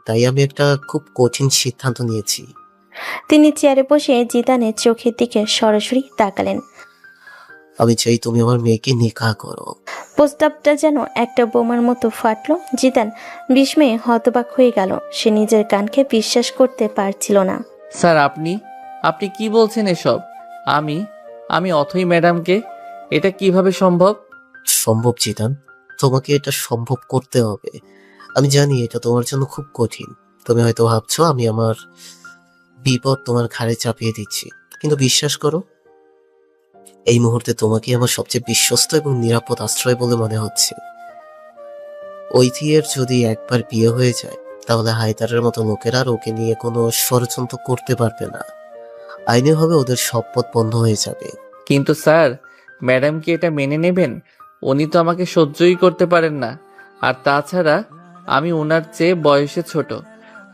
তাই আমি একটা খুব কঠিন সিদ্ধান্ত নিয়েছি। তিনি চেয়ারে বসে জিদানের চোখের দিকে সরাসরি তাকালেন। আমি চাই তুমি আমার মেয়েকে নিকাহ করো। প্রস্তাবটা যেন একটা বোমার মতো ফাটলো। জিদান বিস্ময়ে হতবাক হয়ে গেল। সে নিজের কানকে বিশ্বাস করতে পারছিল না। স্যার আপনি কি বলছেন এসব? আমি অথই ম্যাডামকে, এটা কিভাবে সম্ভব? সম্ভব জিদান, তোমাকে এটা সম্ভব করতে হবে। আমি জানি এটা তোমার জন্য খুব কঠিন, তুমি হয়তো ভাবছো আমি আমার বিপদ তোমার ঘাড়ে চাপিয়ে দিচ্ছি, কিন্তু বিশ্বাস করো এই মুহূর্তে তোমাকে আমার সবচেয়ে বিশ্বস্ত এবং নিরাপদ আশ্রয় বলে মনে হচ্ছে। ঐতিহ্যের যদি একবার বিয়ে হয়ে যায় তাহলে হায়দারের মতো লোকেরা আর ওকে নিয়ে কোনো ষড়যন্ত্র করতে পারবে না, আইনে হবে ওদের সব পথ বন্ধ হয়ে যাবে। কিন্তু স্যার ম্যাডাম কি এটা মেনে নেবেন? উনি তো আমাকে সহ্যই করতে পারেন না। আর তাছাড়া আমি ওনার চেয়ে বয়সে ছোট,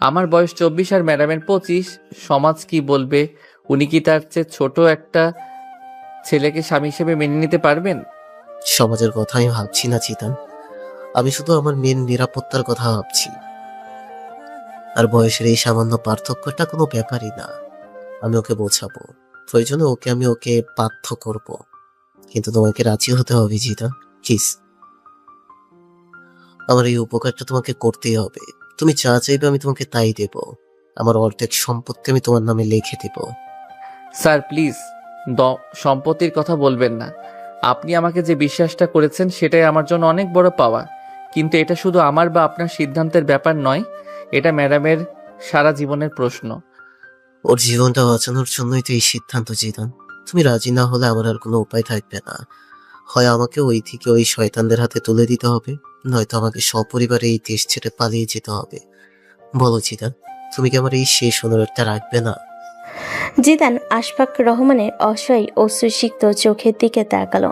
আমার বয়স 24 আর ম্যাডামের 25। সমাজ কি বলবে? উনি কি তার চেয়ে ছোট একটা ছেলেকে স্বামী হিসেবে মেনে নিতে পারবেন? সমাজের কথা আমি ভাবছি না চিতান, আমি শুধু আমার মেয়ের নিরাপত্তার কথা ভাবছি। আর বয়সের এই সামান্য পার্থক্যটা কোনো ব্যাপারই না, আমি ওকে বোঝাবো, প্রয়োজনে আমি ওকে বাধ্য করব, কিন্তু তোমাকে রাজি হতে হবে জিতা, প্লিজ। আমার এই উপকারটা তোমাকে করতেই হবে, তুমি যা চাইবে আমি তোমাকে তাই দেব, আমার অর্ধেক সম্পত্তি আমি তোমার নামে লিখে দেব। স্যার প্লিজ সম্পত্তির কথা বলবেন না। আপনি আমাকে যে বিশ্বাসটা করেছেন সেটাই আমার জন্য অনেক বড় পাওয়া। কিন্তু এটা শুধু আমার বা আপনার সিদ্ধান্তের ব্যাপার নয়, এটা ম্যাডামের সারা জীবনের প্রশ্ন। ওর জীবনটা বাঁচানোর জন্যই তো এই সিদ্ধান্ত জিদান, তুমি রাজি না হলে আমার আর কোনো উপায় থাকবে না, হয় আমাকে ওই থেকে ওই শয়তানদের হাতে তুলে দিতে হবে, নয়তো আমাকে সপরিবারে এই দেশ ছেড়ে পালিয়ে যেতে হবে। বলো জিদান, তুমি কি আমার এই শেষ অনুরোধটা রাখবে না? জিদান আশফাক রহমানের অসহায় অশ্রুসিক্ত চোখের দিকে তাকালো।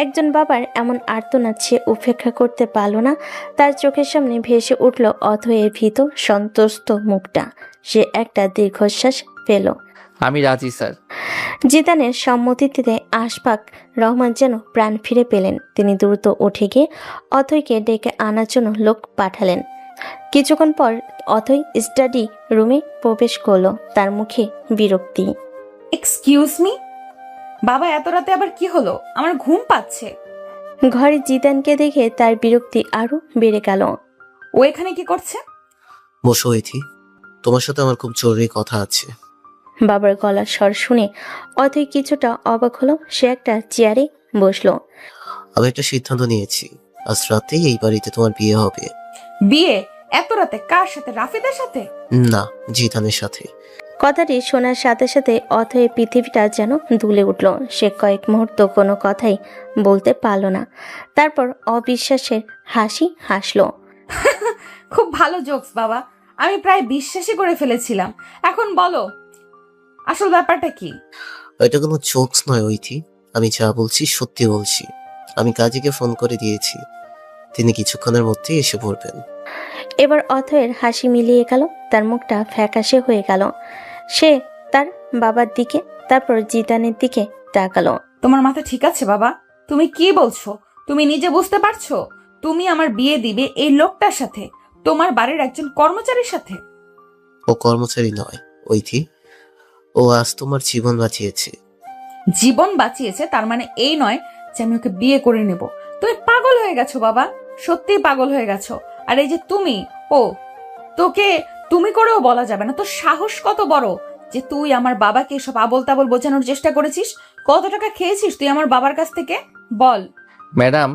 একজন বাবার এমন আর্তনাদ সে উপেক্ষা করতে পারল না। তার চোখের সামনে ভেসে উঠল অথয়ের ভীত সন্তুষ্ট মুখটা। সে একটা দীর্ঘশ্বাস পেল। আমি রাজি স্যার। জিদানের সম্মতিতে আশফাক রহমান যেন প্রাণ ফিরে পেলেন। তিনি দ্রুত উঠে গিয়ে অথৈকে ডেকে আনার জন্য লোক পাঠালেন। কিছুক্ষণ পর অথৈ স্টাডি রুমে প্রবেশ করলো, তার মুখে বিরক্তি। এক্সকিউজ মি, বাবা এত রাতে আবার কি হলো? আমার ঘুম পাচ্ছে। ঘরে জিদানকে দেখে তার বিরক্তি আরো বেড়ে গেল। ও এখানে কি করছে? বসো ইথি, তোমার সাথে আমার খুব জরুরি কথা আছে। বাবার গলার স্বর শুনে অথৈ কিছুটা অবাক হলো। সে একটা চেয়ারে বসলো। আমি একটা সিদ্ধান্ত নিয়েছি, আজ রাতেই এই বাড়িতে তোমার বিয়ে হবে। বিয়ে? এত রাতে? কার সাথে? রাফিদের সাথে? না, জিদানের সাথে। কথাটি শোনার সাথে সাথে অথৈ পৃথিবীটা যেন দুলে উঠল। সে কয়েক মুহূর্ত কোনো কথাই বলতে পারল না। তারপর অবিশ্বাসের হাসি হাসলো। খুব ভালো জোকস বাবা, আমি প্রায় বিশ্বাসই করে ফেলেছিলাম। এখন বলো আসল ব্যাপারটা কি? এটা কোনো জোকস নয় ইথি, আমি যা বলছি সত্যি বলছি। আমি কাজীকে ফোন করে দিয়েছি, তিনি কিছুক্ষণের মধ্যেই এসে পড়বেন। এবার অথয়ের হাসি মিলিয়ে গেল, তার মুখটা ফ্যাকাশে হয়ে গেল। সে তার বাবার দিকে, তারপর জিদানের দিকে তাকালো। তোমার মাথা ঠিক আছে বাবা? তুমি কি বলছো? তুমি নিজে বুঝতে পারছো তুমি আমার বিয়ে দিবে এই লোকটার সাথে, তোমার বাড়ির একজন কর্মচারীর সাথে? ও কর্মচারী নয় ইথি, ও আজ তোমার জীবন বাঁচিয়েছে। জীবন বাঁচিয়েছে তার মানে এই নয় যে আমি ওকে বিয়ে করে নেব। তুমি পাগল হয়ে গেছো বাবা, সত্যিই পাগল হয়ে গেছো। আর এই যে তুমি, তোকে তুমি করেও বলা যাবে না। তোর সাহস কত বড় যে তুই আমার বাবাকে এসব আবল তাবল বোঝানোর চেষ্টা করেছিস? কত টাকা খেয়েছিস তুই আমার বাবার কাছ থেকে? বল। ম্যাডাম,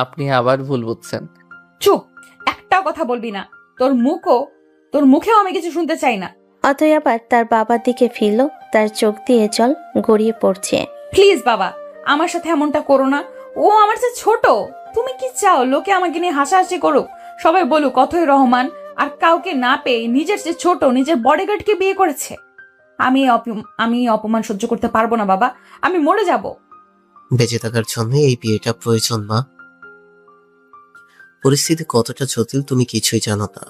আপনি আবার ভুল বুঝছেন। চুপ, একটাও কথা বলবি না। তোর মুখেও আমি কিছু শুনতে চাই না। অথৈ আবার তার বাবার দিকে ফিরল, তার চোখ দিয়ে জল গড়িয়ে পড়ছে। প্লিজ বাবা, আমার সাথে এমনটা করো না। ও আমার চেয়ে ছোট। তুমি কি চাও লোকে আমাকে নিয়ে হাসাহাসি করুক, সবাই বলুক অথৈ রহমান আর কাউকে না পেয়ে নিজের চেয়ে ছোট নিজের বডিগার্ডকে বিয়ে করেছে? আমি অপমান সহ্য করতে পারবো না বাবা, আমি মরে যাব। বেঁচে থাকার জন্য এই বিয়েটা প্রয়োজন মা। পরিস্থিতি কতটা জটিল তুমি কিছুই জানো না।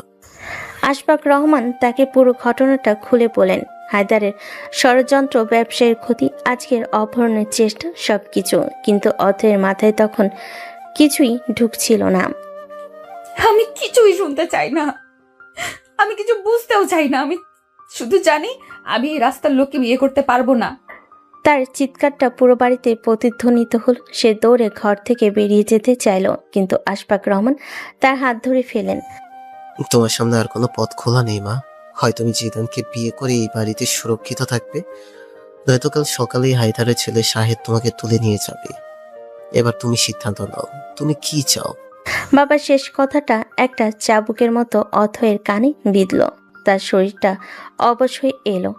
আশফাক রহমান তাকে পুরো ঘটনাটা খুলে বলেন। হায়দারের ষড়যন্ত্র, ব্যবসায়ের ক্ষতি, আজকের অপহরণের চেষ্টা, সবকিছু। কিন্তু অথৈয়ের মাথায় তখন কিছুই ঢুকছিল না। আমি কিছুই শুনতে চাই না, আমি কিছু বুঝতেও চাই না। আমি শুধু জানি আমি এই রাস্তার লোককে বিয়ে করতে পারবো না। তার চিৎকারটা পুরো বাড়িতে প্রতিধ্বনিত হল। সে দৌড়ে ঘর থেকে বেরিয়ে যেতে চাইল, কিন্তু আশফাক রহমান তার হাত ধরে ফেলেন। তোমার সামনে আর কোনো পথ খোলা নেই মা। হয় তুমি জিদানকে বিয়ে করে এই বাড়িতে সুরক্ষিত থাকবে, নয়তো কাল সকালেই হায়দারের ছেলে শাহেদ তোমাকে তুলে নিয়ে যাবে। এবার তুমি সিদ্ধান্ত নাও, তুমি কি চাও? বাবার শেষ কথাটা একটা চাবুকের মতো অথৈয়ের কানে বিঁধল। তার শরীরটা অবশ হয়ে এলো।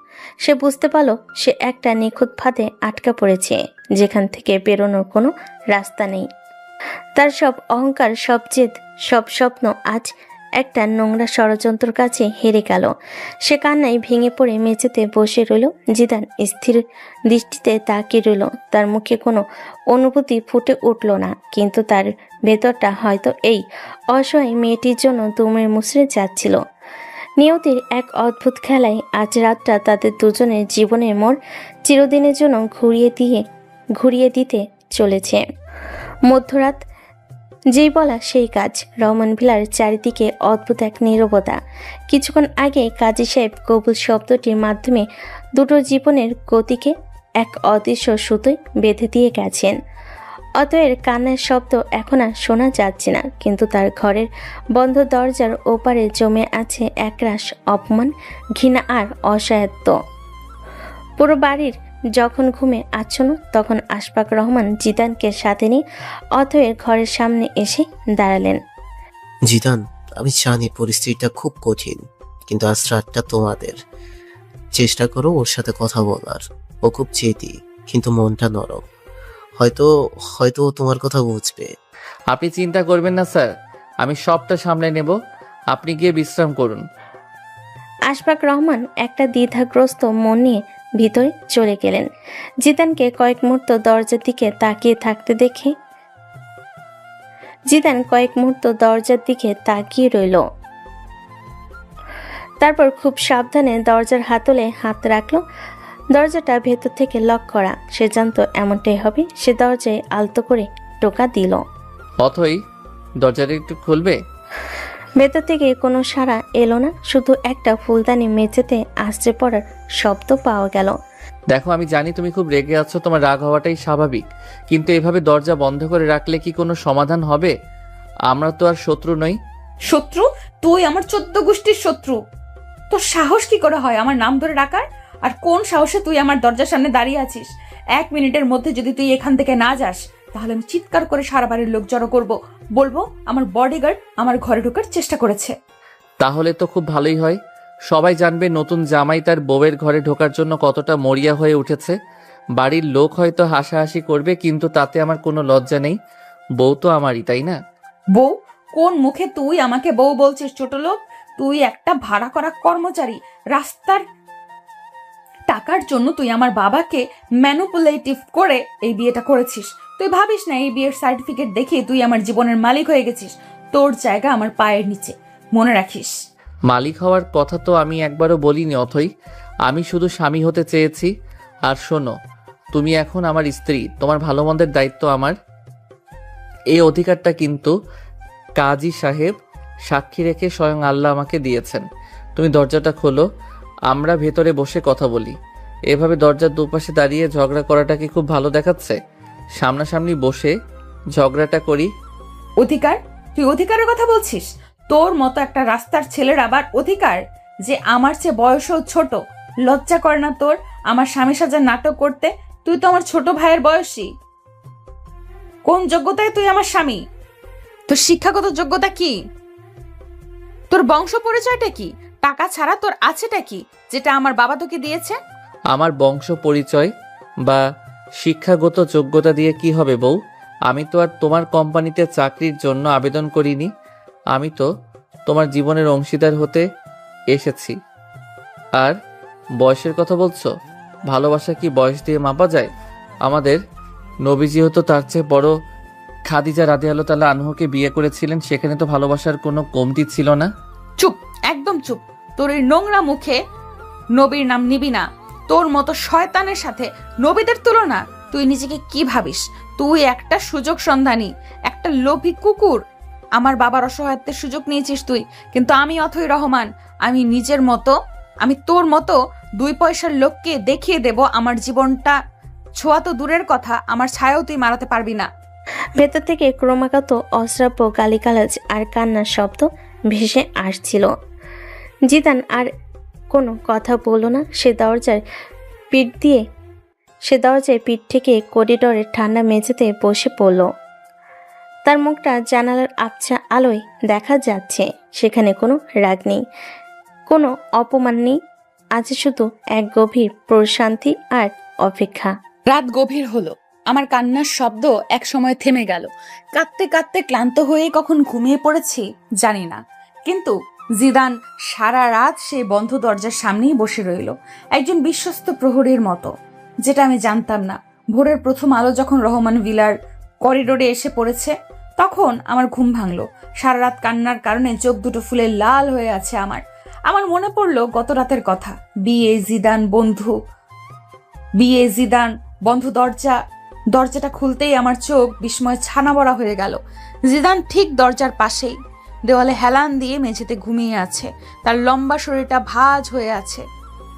সে বুঝতে পারল সে একটা নিখুঁত ফাঁদে আটকা পড়েছে, যেখান থেকে বেরোনোর কোনো রাস্তা নেই। তার সব অহংকার, সব জেদ, সব স্বপ্ন আজ একটা নোংরা ষড়যন্ত্রের কাছে হেরে গেল। সে কান্নায় ভেঙে পড়ে মেঝেতে বসে রইল। জিদান স্থির দৃষ্টিতে তাকিয়ে রইল। তার মুখে কোনো অনুভূতি ফুটে উঠল না, কিন্তু তার ভেতরটা হয়তো এই অসহায় মেয়েটির জন্য দুমড়ে মুচড়ে যাচ্ছিল। নিয়তির এক অদ্ভুত খেলায় আজ রাতটা তাদের দুজনের জীবনের মোড় চিরদিনের জন্য ঘুরিয়ে দিতে চলেছে। মধ্যরাত, যেই বলা সেই কাজ। রহমান ভিলার চারিদিকে অদ্ভুত এক নীরবতা। কিছুক্ষণ আগে কাজী সাহেব কবুল শব্দটির মাধ্যমে দুটো জীবনের গতিকে এক অদৃশ্য সুতোয় বেঁধে দিয়ে গেছেন। অতএর কান্নার শব্দ এখন আর শোনা যাচ্ছে না, কিন্তু তার ঘরের বন্ধ দরজার ওপারে জমে আছে একরাশ অপমান, ঘৃণা আর অসহায়ত্ব। পুরো বাড়ির যখন ঘুমে আচ্ছন্ন, তখন আশফাক রহমান জিদানকে সাথে নিয়ে অথয়ের ঘরের সামনে এসে দাঁড়ালেন। জিদান, আমি জানি পরিস্থিতিটা খুব কঠিন, কিন্তু আজ রাতটা তোমাদের। চেষ্টা করো ওর সাথে কথা বলার। ও খুব জেদি, কিন্তু মনটা নরম। হয়তো ও তোমার কথা বুঝবে। আপনি চিন্তা করবেন না স্যার, আমি সবটা সামলে নেব। আপনি গিয়ে বিশ্রাম করুন। আশফাক রহমান একটা দ্বিধাগ্রস্ত মন নিয়ে ভিতরে চলে গেলেন। জিদানকে কয়েক মুহূর্ত দরজার দিকে তাকিয়ে থাকতে দেখে জিদান কয়েক মুহূর্ত দরজার দিকে তাকিয়ে রইল। তারপর খুব সাবধানে দরজার হাতলে হাত রাখলো। দরজাটা ভেতর থেকে লক করা, সে জানতো এমনটাই হবে। সে দরজায় আলতো করে টোকা দিল। অথই, দরজাটা একটু খুলবে? ভেতর থেকে কোনো সাড়া এলো না, শুধু একটা ফুলদানি মেঝেতে আছড়ে পড়ার শব্দ পাওয়া গেল। দেখো, আমি জানি তুমি খুব রেগে আছো, তোমার রাগ হওয়াটাই স্বাভাবিক, কিন্তু এভাবে দরজা বন্ধ করে রাখলে কি কোনো সমাধান হবে? আমরা তো আর শত্রু নই। শত্রু? তুই আমার 14 গোষ্ঠীর শত্রু। তোর সাহস কি করে হয় আমার নাম ধরে ডাকার? আর কোন সাহসে তুই আমার দরজার সামনে দাঁড়িয়ে আছিস? 1 মিনিটের মধ্যে যদি তুই এখান থেকে না যাস, তাহলে আমি চিৎকার করে সারা বাড়ির লোক জড়ো করব, বলবো আমার বডিগার্ড আমার ঘরে ঢোকার চেষ্টা করেছে। তাহলে তো খুব ভালোই হয়, সবাই জানবে নতুন জামাই তার বউয়ের ঘরে ঢোকার জন্য কতটা মরিয়া হয়ে উঠেছে। বাড়ির লোক হয়তো হাসাহাসি করবে, কিন্তু তাতে আমার কোনো লজ্জা নেই। বউ তো আমারই, তাই না? বউ? কোন মুখে তুই আমাকে বউ বলছিস ছোট লোক? তুই একটা ভাড়া করা কর্মচারী। রাস্তার টাকার জন্য তুই আমার বাবাকে ম্যানুপুলেটিভ করে এই বিয়েটা করেছিস। তুই ভাবিস না এই বিয়ের সার্টিফিকেট দেখে তুই আমার জীবনের মালিক হয়ে গেছিস। তোর জায়গা আমার পায়ের নিচে, মনে রাখিস। মালিক হওয়ার কথা তো আমি একবারও বলিনি অথই, আমি শুধু স্বামী হতে চেয়েছি। আর শোনো, তুমি এখন আমার স্ত্রী, তোমার ভালো মন্দের দায়িত্ব আমার। এই অধিকারটা কিন্তু কাজী সাহেব সাক্ষী রেখে স্বয়ং আল্লাহ আমাকে দিয়েছেন। তুমি দরজাটা খোলো, আমরা ভেতরে বসে কথা বলি। এভাবে দরজার দুপাশে দাঁড়িয়ে ঝগড়া করাটা কি খুব ভালো দেখাচ্ছে? সামনাসামনি বসে ঝগড়াটা করি। অধিকার? তুই অধিকারের কথা বলছিস? তোর মতো একটা রাস্তার ছেলের আবার অধিকার, যে আমার চেয়ে বয়সও ছোট? লজ্জা করে না তোর আমার স্বামী সাজার নাটক করতে? তুই তো আমার ছোট ভাইয়ের বয়সী। কোন যোগ্যতায় তুই আমার স্বামী? তোর শিক্ষাগত যোগ্যতা কি? তোর বংশ পরিচয়টা কি? টাকা ছাড়া তোর আছেটা কি যেটা আমার বাবা তোকে দিয়েছে? আমার বংশ পরিচয় বা শিক্ষাগত যোগ্যতা দিয়ে কি হবে বউ? আমি তো আর তোমার কোম্পানিতে চাকরির জন্য আবেদন করিনি। আমি তো তোমার জীবনের অংশীদার হতে এসেছি। আর বয়সের কথা বলছো? ভালোবাসা কি বয়স দিয়ে মাপা যায়? আমাদের নবীজি হতো তার চেয়ে বড় খাদিজা রাদিয়াল্লাহু তাআলা আনহুকে বিয়ে করেছিলেন, সেখানে তো ভালোবাসার কোনো কমতি ছিল না। চুপ, একদম চুপ। তোর এই নোংরা মুখে নবীর নাম নিবি না। তোর মতো শয়তানের সাথে নবীদের তুলনা? তুই নিজেকে কি ভাবিস? তুই একটা সুযোগ সন্ধানী, একটা লোভী কুকুর। আমার বাবার অসহায়ত্বের সুযোগ নিয়েছিস তুই, কিন্তু আমি অথই রহমান, আমি নিজের মতো, আমি তোর মতো 2 পয়সার লোককে দেখিয়ে দেব আমার জীবনটা। ছোঁয়া তো দূরের কথা, আমার ছায়াও তুই মারাতে পারবি না। ভেতর থেকে ক্রমাগত অশ্রাব্য গালিগালাজ আর কান্নার শব্দ ভেসে আসছিল। জিদান আর কোনো কথা বলল না। সে দরজায় পিঠ থেকে করিডোরের ঠান্ডা মেঝেতে বসে পড়ল। তার মুখটা জানালার আবছা আলোয় দেখা যাচ্ছে। সেখানে কোনো রাগ নেই, কোনো অপমান নেই, আছে শুধু এক গভীর প্রশান্তি আর অপেক্ষা। রাত গভীর হলো, আমার কান্নার শব্দ এক সময় থেমে গেল। কাঁদতে কাঁদতে ক্লান্ত হয়ে কখন ঘুমিয়ে পড়েছি জানি না, কিন্তু জিদান সারা রাত সেই বন্ধ দরজার সামনেই বসে রইল, একজন বিশ্বস্ত প্রহরীর মতো। যেটা আমি জানতাম না, ভোরের প্রথম আলো যখন রহমান ভিলার করিডোরে এসে পড়েছে, তখন আমার ঘুম ভাঙলো। সারা রাত কান্নার কারণে চোখ দুটো ফুলে লাল হয়ে আছে আমার মনে পড়লো গত রাতের কথা। বিয়ে জিদান বন্ধ দরজাটা খুলতেই আমার চোখ বিস্ময় ছানা বড়া হয়ে গেল। জিদান ঠিক দরজার পাশেই, দেওয়ালে হেলান দিয়ে মেঝেতে ঘুমিয়ে আছে। তার লম্বা শরীরটা ভাঁজ হয়ে আছে,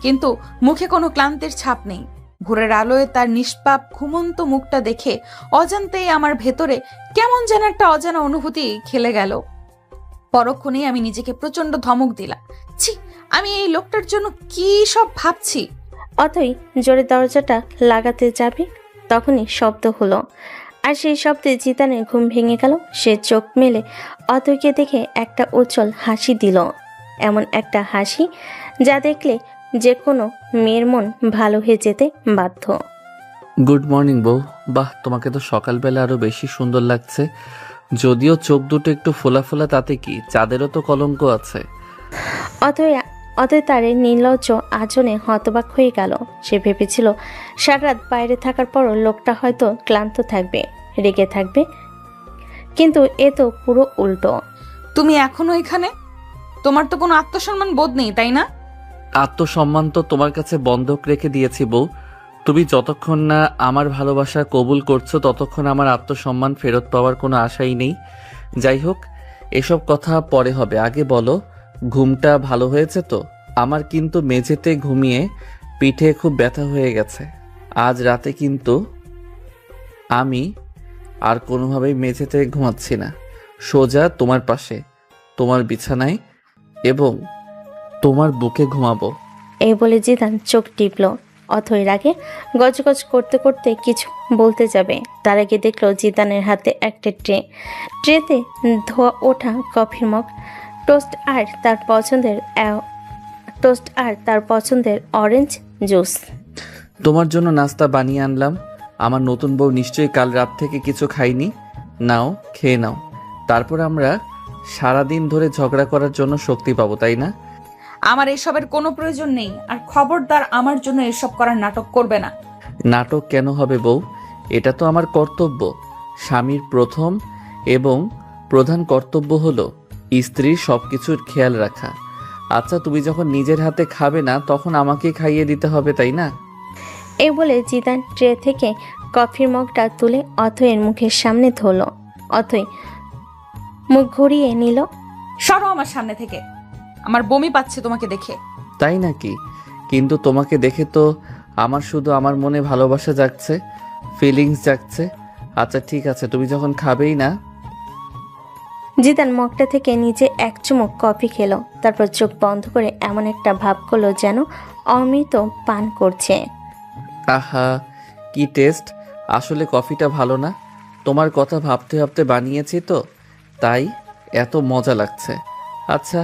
কিন্তু মুখে কোনো ক্লান্তির ছাপ নেই। ভোরের আলোয় তার নিষ্পাপ ঘুমন্ত মুখটা দেখে অজান্তেই আমার ভেতরে কেমন যেন একটা অজানা অনুভূতি খেলে গেল। পরক্ষণেই আমি নিজেকে প্রচন্ড ধমক দিলাম। ছি, আমি এই লোকটার জন্য কি সব ভাবছি। অতই জোরে দরজাটা লাগাতে যাবে, তখনই শব্দ হলো, আর সেই শব্দে জিদানের ঘুম ভেঙে গেল। সে চোখ মেলে অতইকে দেখে একটা উজ্জ্বল হাসি দিল, এমন একটা হাসি যা দেখলে যে কোনো মেয়ের মন ভালো হয়ে যেতে বাধ্য। গুড মর্নিং বউ। বাহ, তোমাকে তো সকালবেলা আরো বেশি সুন্দর লাগছে। যদিও চোখ দুটো একটু ফোলা ফোলা, তাতে কি, চাঁদেরও তো কলঙ্ক আছে। অতই তারে নির্লজ্জ আচরণে হতবাক হয়ে গেল। সে ভেবেছিল সারা রাত বাইরে থাকার পরও লোকটা হয়তো ক্লান্ত থাকবে, রেগে থাকবে, কিন্তু এ তো পুরো উল্টো। তুমি এখনো এখানে? তোমার তো কোনো আত্মসম্মান বোধ নেই, তাই না? আত্মসম্মান তো তোমার কাছে বন্ধক রেখে দিয়েছি বউ। তুমি যতক্ষণ না আমার ভালোবাসা কবুল করছো ততক্ষণ আমার আত্মসম্মান ফেরত পাওয়ার কোনো আশাই নেই। যাই হোক, এসব কথা পরে হবে, আগে বলো ঘুমটা ভালো হয়েছে তো? আমার কিন্তু মেঝেতে ঘুমিয়ে পিঠে খুব ব্যথা হয়ে গেছে। আজ রাতে কিন্তু আমি আর কোনোভাবেই মেঝেতে ঘুমাচ্ছি না, সোজা তোমার পাশে, তোমার বিছানায় এবং তোমার বুকে ঘুমাবো। এই বলে জিদান চোখ টিপল। অথৈর আগে গজগজ করতে করতে কিছু বলতে যাবে, তার আগে দেখলো জিদানের হাতে একটা ট্রেতে ধোয়া ওঠা কফির মগ, টোস্ট আর তার পছন্দের অরেঞ্জ জুস। তোমার জন্য নাস্তা বানিয়ে আনলাম। আমার নতুন বউ নিশ্চয়ই কাল রাত থেকে কিছু খাইনি। নাও, খেয়ে নাও, তারপর আমরা সারাদিন ধরে ঝগড়া করার জন্য শক্তি পাবো, তাই না? আমার এসবের কোনো প্রয়োজন নেই, আর খবরদার আমার জন্য এসব করার নাটক করবে না। নাটক কেন হবে বউ? এটা তো আমার কর্তব্য। স্বামীর প্রথম এবং প্রধান কর্তব্য হলো স্ত্রীর সবকিছুর খেয়াল রাখা। আচ্ছা, তুমি যখন নিজের হাতে খাবে না তখন আমাকে খাইয়ে দিতে হবে, তাই না? এই বলে জিদান ট্রে থেকে কফির মগটা তুলে অথৈয়ের মুখের সামনে ধরল। অথৈ মুখ ঘুরিয়ে নিল। সরো আমার সামনে থেকে, আমার বমি পাচ্ছে তোমাকে দেখে। তাই নাকি? কিন্তু তোমাকে দেখে তো আমার শুধু আমার মনে ভালোবাসা জাগছে, ফিলিংস জাগছে। আচ্ছা ঠিক আছে, তুমি যখন খাবেই না। জিদান মগটা থেকে নিজে এক চুমুক কফি খেলো, তারপর চোখ বন্ধ করে এমন একটা ভাব করলো যেন অমৃত পান করছে। আহা, কি টেস্ট! আসলে কফিটা ভালো না, তোমার কথা ভাবতে ভাবতে বানিয়েছি তো, তাই এত মজা লাগছে। আচ্ছা,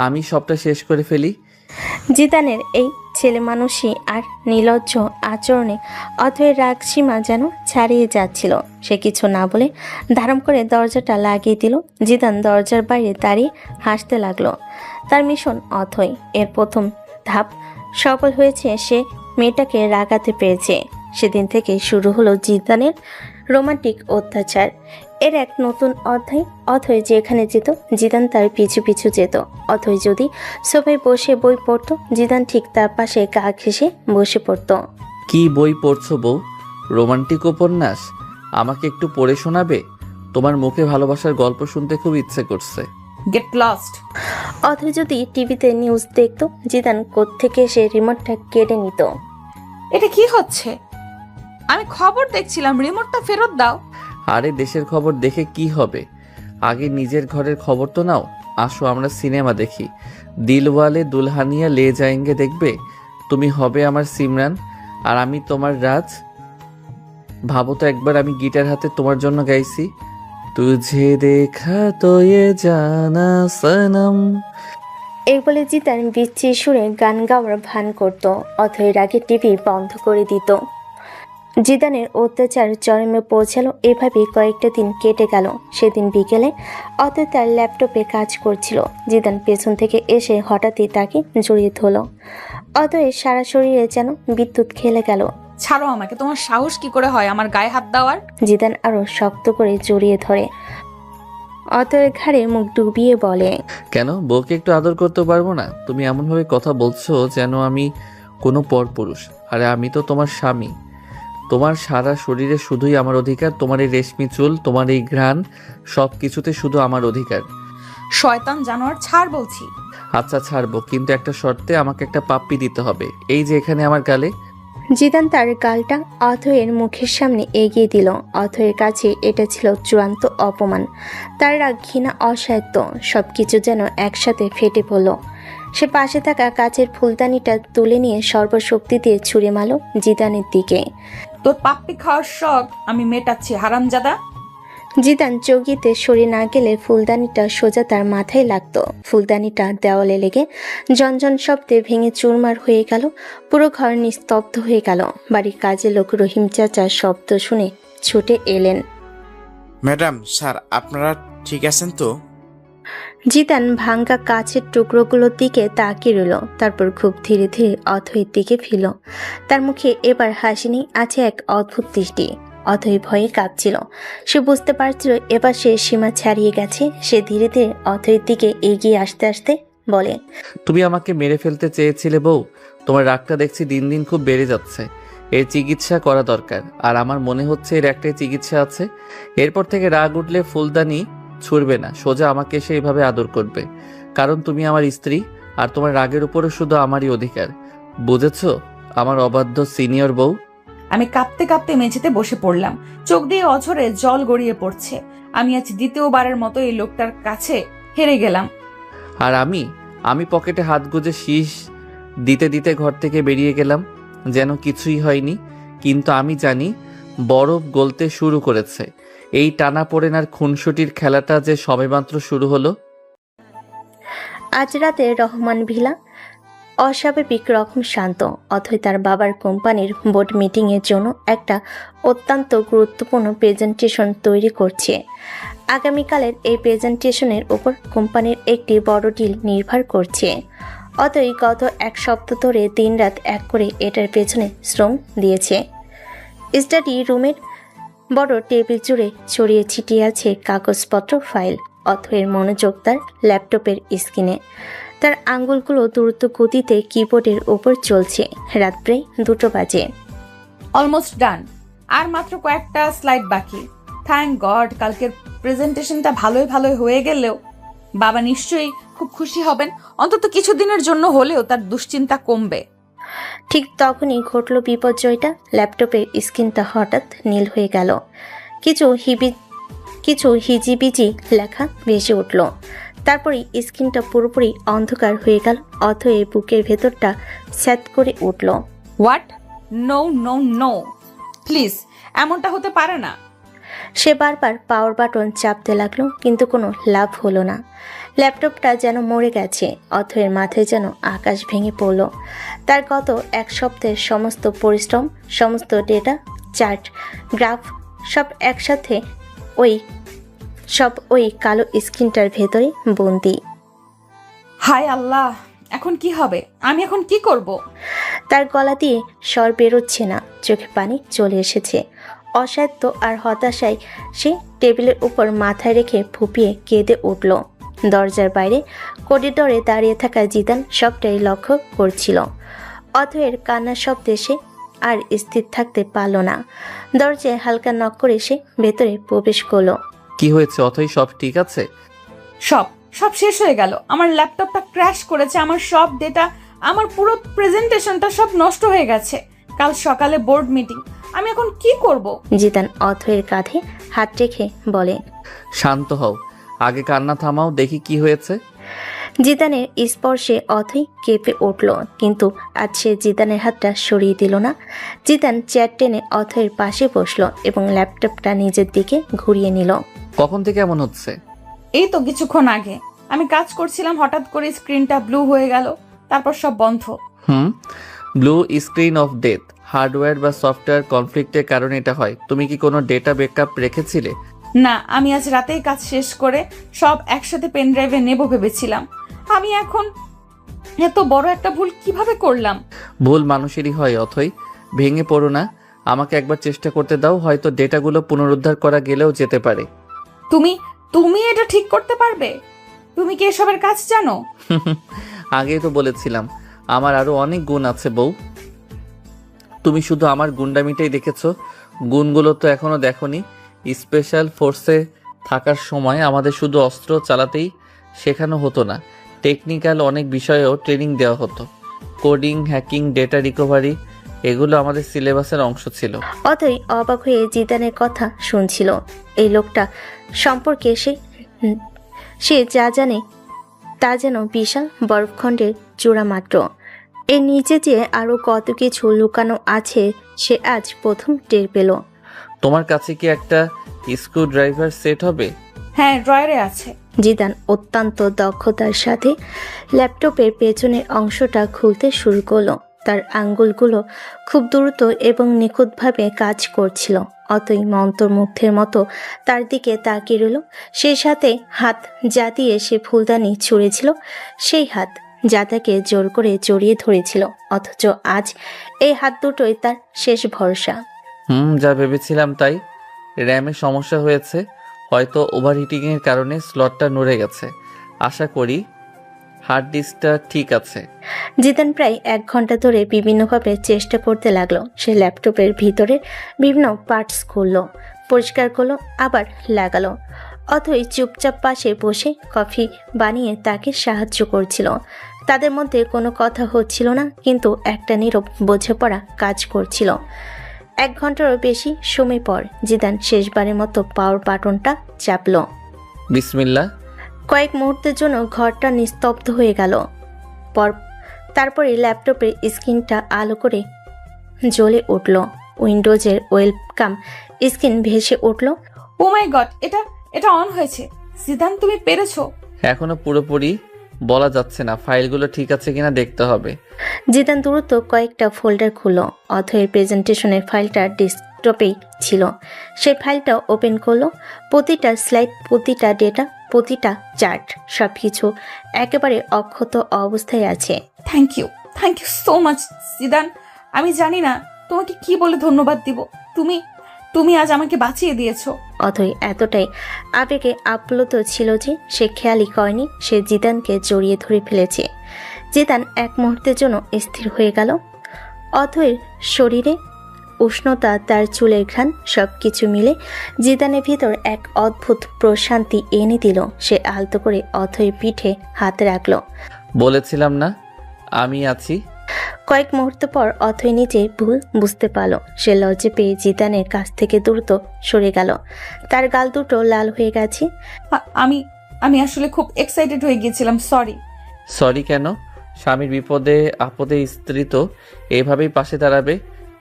আমি সবটা শেষ করে ফেলি। জিদানের এই ছেলে মানুষই আর নির্লজ্জ আচরণে অথৈর রাগ সীমা যেন ছাড়িয়ে যাচ্ছিল। সে কিছু না বলে ধারাম করে দরজাটা লাগিয়ে দিল। জিদান দরজার বাইরে দাঁড়িয়ে হাসতে লাগলো। তার মিশন অথৈ এর প্রথম ধাপ সফল হয়েছে, সে মেয়েটাকে রাগাতে পেরেছে। সেদিন থেকে শুরু হলো জিদানের রোমান্টিক অত্যাচার। এর এক নতুন অধ্যায়। অথৈ যেখানে যেত জিদান তার পিছু পিছু যেত। অথৈ যদি সোফায় বসে বই পড়তো, জিদান ঠিক তার পাশে গা ঘেঁষে বসে পড়তো। কি বই পড়ছো বউ? রোমান্টিক উপন্যাস? আমাকে একটু পড়ে শোনাবে? তোমার মুখে ভালোবাসার গল্প শুনতে খুব ইচ্ছে করছে। Get lost. অথৈ যদি টিভিতে নিউজ দেখতো, জিদান কোত্থেকে সে রিমোটটা কেড়ে নিত। এটা কি হচ্ছে? আমি খবর দেখছিলাম, রিমোটটা ফেরত দাও। আরে দেশের খবর দেখে কি হবে, আগে নিজের ঘরের খবর তো নাও। আসো আমরা সিনেমা দেখি, দিলওয়ালে দুলহানিয়া লে যায়েঙ্গে দেখবে। তুমি হবে আমার সিমরান আর আমি তোমার রাজ। ভাবো তো একবার, আমি গিটার হাতে তোমার জন্য গাইছি, তুঝে দেখা তো এ জানা সনম। এই বলে জিদান বিচ্ছি সুরে গান গাওয়ার ভান করত। অথৈর আগে টিভি বন্ধ করে দিত। জিদানের অত্যাচার চরমে পৌঁছালো। এভাবে কয়েকটা দিন কেটে গেল। সেদিন বিকেলে অথৈ তার ল্যাপটপে কাজ করছিল। জিদান পেছন থেকে এসে হঠাৎই তাকে জড়িয়ে ধরল। অথৈর সারা শরীরে যেন বিদ্যুৎ খেলে গেল। ছাড়ো আমাকে, তোমার সাহস কি করে হয় আমার গায়ে হাত দেওয়ার? জিদান আরো শক্ত করে জড়িয়ে ধরে অথৈর ঘাড়ে মুখ ডুবিয়ে বলে, কেন বউকে একটু আদর করতে পারবো না? তুমি এমনভাবে কথা বলছো যেন আমি কোনো পরপুরুষ। আরে আমি তো তোমার স্বামী। তোমার সারা শরীরে শুধুই আমার অধিকার। তোমার এই রেশমি চুল, তোমার এই ঘ্রাণ, সব কিছুতে শুধু আমার অধিকার। শয়তান জানোয়ার, ছাড় বলছি। আচ্ছা ছাড়বো, কিন্তু একটা শর্তে, আমাকে একটা পাপ্পি দিতে হবে, এই যে এখানে আমার গালে। জিদান তার গালটা অথৈয়ের মুখের সামনে এগিয়ে দিল। অথৈয়ের কাছে এটা ছিল চূড়ান্ত অপমান। তার রাগ, ঘৃণা, অসাধ্য সবকিছু যেন একসাথে ফেটে পড়ল। সে পাশে থাকা কাচের ফুলদানিটা তুলে নিয়ে সর্বশক্তি দিয়ে ছুঁড়ে মারল জিদানের দিকে। তোর পাপ্পি খাওয়ার শখ আমি মেটাচ্ছি, হারামজাদা। জিদান চৌকিতে সরে না গেলে ফুলদানিটা সোজা তার মাথায় লাগতো। ফুলদানিটা দেওয়ালে লেগে ঝনঝন শব্দে ভেঙে চুরমার হয়ে গেল। পুরো ঘর নিস্তব্ধ হয়ে গেল। বাড়ির কাজের লোক রহিম চাচার শব্দ শুনে ছুটে এলেন। ম্যাডাম, স্যার, আপনারা ঠিক আছেন তো? জিদান ভাঙ্গা কাচের টুকরোগুলোর দিকে তাকিয়ে রইল, তারপর খুব ধীরে ধীরে অথৈর দিকে ফিরল। তার মুখে এবার হাসি নেই, আছে এক অদ্ভুত দৃষ্টি। অথৈ ভয়ে কাঁপছিল। সে বুঝতে পারছিল এবার সে সীমা ছাড়িয়ে গেছে। সে ধীরে ধীরে অথৈর দিকে এগিয়ে আসতে আসতে বলে। তুমি আমাকে মেরে ফেলতে চেয়েছিলে বউ। তোমার রাগটা দেখছি দিন দিন খুব বেড়ে যাচ্ছে। এর চিকিৎসা করা দরকার। আর আমার মনে হচ্ছে এর একটাই চিকিৎসা আছে। এরপর থেকে রাগ উঠলে ফুলদানি ছুড়বে না, সোজা আমাকে সেইভাবে আদর করবে। কারণ তুমি আমার স্ত্রী, আর তোমার রাগের উপরও শুধু আমারই অধিকার। বুঝেছো আমার অবাধ্য সিনিয়র বউ? আমি কাঁপতে কাঁপতে মেঝেতে বসে পড়লাম। চোখ দিয়ে অঝরে জল গড়িয়ে পড়ছে। আমি আজ দ্বিতীয়বারের মতো এই লোকটার কাছে হেরে গেলাম। আর আমি পকেটে হাত গুজে শীষ দিতে দিতে ঘর থেকে বেরিয়ে গেলাম যেন কিছুই হয়নি। কিন্তু আমি জানি বরফ গলতে শুরু করেছে। এই টানাপোড়েন আর খুনসুটির খেলাটা যে সবেমাত্র শুরু হলো। আজ রাতে রহমান ভিলা অস্বাভাবিক রকম শান্ত। অথই তার বাবার কোম্পানির বোর্ড মিটিংয়ের জন্য একটা অত্যন্ত গুরুত্বপূর্ণ প্রেজেন্টেশন তৈরি করছে। আগামীকালের এই প্রেজেন্টেশনের উপর কোম্পানির একটি বড় ডিল নির্ভর করছে। অতই গত এক সপ্তাহ ধরে দিনরাত এক করে এটার পেছনে শ্রম দিয়েছে। স্টাডি রুমের বড় টেবিল জুড়ে ছড়িয়ে ছিটিয়ে আছে কাগজপত্র, ফাইল। অথয়ের মনোযোগ তার ল্যাপটপের স্ক্রিনে। তার আঙ্গুলগুলো দ্রুত গতিতে কিবোর্ডের ওপর চলছে। রাত প্রায় 2টো বাজে। Almost done. আর মাত্র কয়েকটা স্লাইড বাকি। থ্যাংক গড, কালকের প্রেজেন্টেশনটা ভালোই হয়ে গেলেও বাবা নিশ্চয়ই খুব খুশি হবেন। অন্তত কিছুদিনের জন্য হলেও তার দুশ্চিন্তা কমবে। ঠিক তখনই ঘটল বিপর্যয়টা। ল্যাপটপের স্ক্রিনটা হঠাৎ নীল হয়ে গেল। কিছু হিজিবিজি লেখা ভেসে উঠল। তারপরেই স্ক্রিনটা পুরোপুরি অন্ধকার হয়ে গেল। অথয়ে বুকের ভেতরটা স্যাত করে উঠল। What? No no no, please, এমনটা হতে পারে না। সে বারবার পাওয়ার বাটন চাপতে লাগলো, কিন্তু কোনো লাভ হলো না। ল্যাপটপটা যেন মরে গেছে। অথয়ের মাথায় যেন আকাশ ভেঙে পড়ল। তার গত এক সপ্তাহের সমস্ত পরিশ্রম, সমস্ত ডেটা, চার্ট, গ্রাফ সব একসাথে ওই কালো স্ক্রিনটার ভেতরে বন্দি। হায় আল্লাহ, এখন কি হবে? আমি এখন কি করব? তার গলা দিয়ে স্বর বেরোচ্ছে না, চোখে পানি চলে এসেছে। অসাধ্য আর হতাশায় সে টেবিলের উপর মাথায় রেখে ফুপিয়ে কেঁদে উঠল। দরজার বাইরে করিডোরে দাঁড়িয়ে থাকা জিদান সবটাই লক্ষ্য করছিল। অথয়ের কান্নার শব্দে সে আর স্থির থাকতে পারল না। দরজায় হালকা নক করে সে ভেতরে প্রবেশ করলো। কি হয়েছে অথই, সব ঠিক আছে? সব শেষ হয়ে গেল। আমার ল্যাপটপটা ক্র্যাশ করেছে। আমার সব ডেটা, আমার পুরো প্রেজেন্টেশনটা সব নষ্ট হয়ে গেছে। কাল সকালে বোর্ড মিটিং। আমি এখন কি করব? জিদান অথয়ের কাঁধে হাত রেখে বলে। শান্ত হও, আগে কান্না থামাও, দেখি কি হয়েছে। জিদানের স্পর্শে অথই কেঁপে উঠল, কিন্তু আজ সে জিদানের হাতটা সরিয়ে দিল না। জিদান চেয়ার টেনে অথয়ের পাশে বসলো এবং ল্যাপটপটা নিজের দিকে ঘুরিয়ে নিল। কখন থেকে এমন হচ্ছে? এই তো কিছুক্ষণ আগে। আমি কাজ করছিলাম, হঠাৎ করে স্ক্রিনটা ব্লু হয়ে গেল, তারপর সব বন্ধ। Blue screen off death hardware বা সফটওয়্যার কনফ্লিক্টের কারণে এটা হয়। তুমি কি কোনো ডেটা ব্যাকআপ রেখেছিলে? না, আমি আজ রাতেই কাজ শেষ করে সব একসাথে পেন ড্রাইভে নেব ভেবেছিলাম। আমি এখন এত বড় একটা ভুল কিভাবে করলাম? ভুল মানুষেরই হয় অথই, ভেঙে পড়ো না। আমাকে একবার চেষ্টা করতে দাও, হয়তো ডেটাগুলো পুনরুদ্ধার করা গেলেও যেতে পারে। তুমি এটা ঠিক করতে পারবে? তুমি কি এসবের কাজ জানো? আগেই তো বলেছিলাম আমার আরো অনেক গুণ আছে বউ। তুমি শুধু আমার গুন্ডামিটাই দেখেছো, গুণগুলো তো এখনো দেখোনি। স্পেশাল ফোর্সে থাকার সময় আমাদের শুধু অস্ত্র চালাতেই শেখানো হতো না, টেকনিক্যাল অনেক বিষয়েও ট্রেনিং দেওয়া হতো। কোডিং, হ্যাকিং, ডেটা রিকভারি, এগুলো আমাদের সিলেবাসের অংশ ছিল। অথই অবাক হয়ে জিদানের কথা শুনছিল। এই লোকটা সম্পর্কে সে যা জানে তা যেন বিশাল বরফখণ্ডের চূড়া মাত্র। এর নিচে যে আরো কত কিছু লুকানো আছে সে আজ প্রথম টের পেল। তোমার কাছে কি একটা স্ক্রু ড্রাইভার সেট হবে? হ্যাঁ, ড্রয়ারে আছে। জিদান অত্যন্ত দক্ষতার সাথে ল্যাপটপের পেছনের অংশটা খুলতে শুরু করলো। তার আঙ্গুলগুলো খুব দ্রুত এবং নিখুঁতভাবে কাজ করছিল। অতই মন্ত্রমুগ্ধের মতো তার দিকে তাকিয়ে রইল। সেই সাথে হাত যা দিয়ে সে ফুলদানি ছুঁড়েছিল, সেই হাত যা তাকে জোর করে জড়িয়ে ধরেছিল। অথচ আজ এই হাত দুটোই তার শেষ ভরসা। যা ভেবেছিলাম তাই। র্যামে সমস্যা হয়েছে, হয়তো ওভারহিটিংয়ের কারণে স্লটটা নড়ে গেছে। আশা করি হার্ড ডিস্কটা ঠিক আছে। জিদান প্রায় 1 ঘন্টা ধরে বিভিন্নভাবে চেষ্টা করতে লাগলো। সে ল্যাপটপের ভিতরের বিভিন্ন পার্টস খুললো, পরিষ্কার করলো, আবার লাগালো। অথই চুপচাপ পাশে বসে কফি বানিয়ে তাকে সাহায্য করছিল। তাদের মধ্যে কোনো কথা হচ্ছিল না, কিন্তু একটা নীরব বোঝাপড়া কাজ করছিল। 1 ঘন্টারও বেশি সময় পর জিদান শেষবারের মতো পাওয়ার বাটনটা চাপলো। বিসমিল্লাহ। কয়েক মুহূর্তের জন্য ঘরটা নিস্তব্ধ হয়ে গেল। তারপরে ল্যাপটপের স্ক্রিনটা আলো করে জ্বলে উঠল। উইন্ডোজের ওয়েলকাম স্ক্রিন ভেসে উঠল। ও মাই গড, এটা অন হয়েছে। জিদান, তুমি পেরেছো। এখনো পুরোপুরি বলা যাচ্ছে না, ফাইলগুলো ঠিক আছে কিনা দেখতে হবে। জিদান দ্রুত কয়েকটা ফোল্ডার খুলল। অথয়ের প্রেজেন্টেশনের ফাইলটা ডেস্কটপেই ছিল। সেই ফাইলটা ওপেন করলো। প্রতিটা স্লাইড, প্রতিটা ডেটা, প্রতিটা চার্ট, সবকিছু একেবারে অক্ষত অবস্থায় আছে। Thank you so much Zidan. আমি জানি না তোমাকে কি বলে ধন্যবাদ দিব। তুমি আজ আমাকে বাঁচিয়ে দিয়েছো। অথই এতটাই আবেগে আপ্লুত ছিল যে সে খেয়ালই করেনি সে জিদানকে জড়িয়ে ধরে ফেলেছে। জিদান 1 মুহূর্তের জন্য স্থির হয়ে গেল। অথয়ের শরীরে উষ্ণতা, তার চুলের ঘ্রাণ, সবকিছু মিলে জিদানের ভিতর এক অদ্ভুত প্রশান্তি এনে দিল। সে আলতো করে অথয়ের পিঠে হাত রাখল। বলেছিলাম না আমি আছি। কয়েক মুহূর্ত পর অথই নিজে ভুল বুঝতে পারল। সে লজ্জা পেয়ে জিদানের কাছ থেকে দ্রুত সরে গেল। তার গাল দুটো লাল হয়ে গেছে। আমি আসলে খুব এক্সাইটেড হয়ে গিয়েছিলাম, সরি। সরি কেন? স্বামীর বিপদে আপদে স্ত্রী তো এভাবেই পাশে দাঁড়াবে,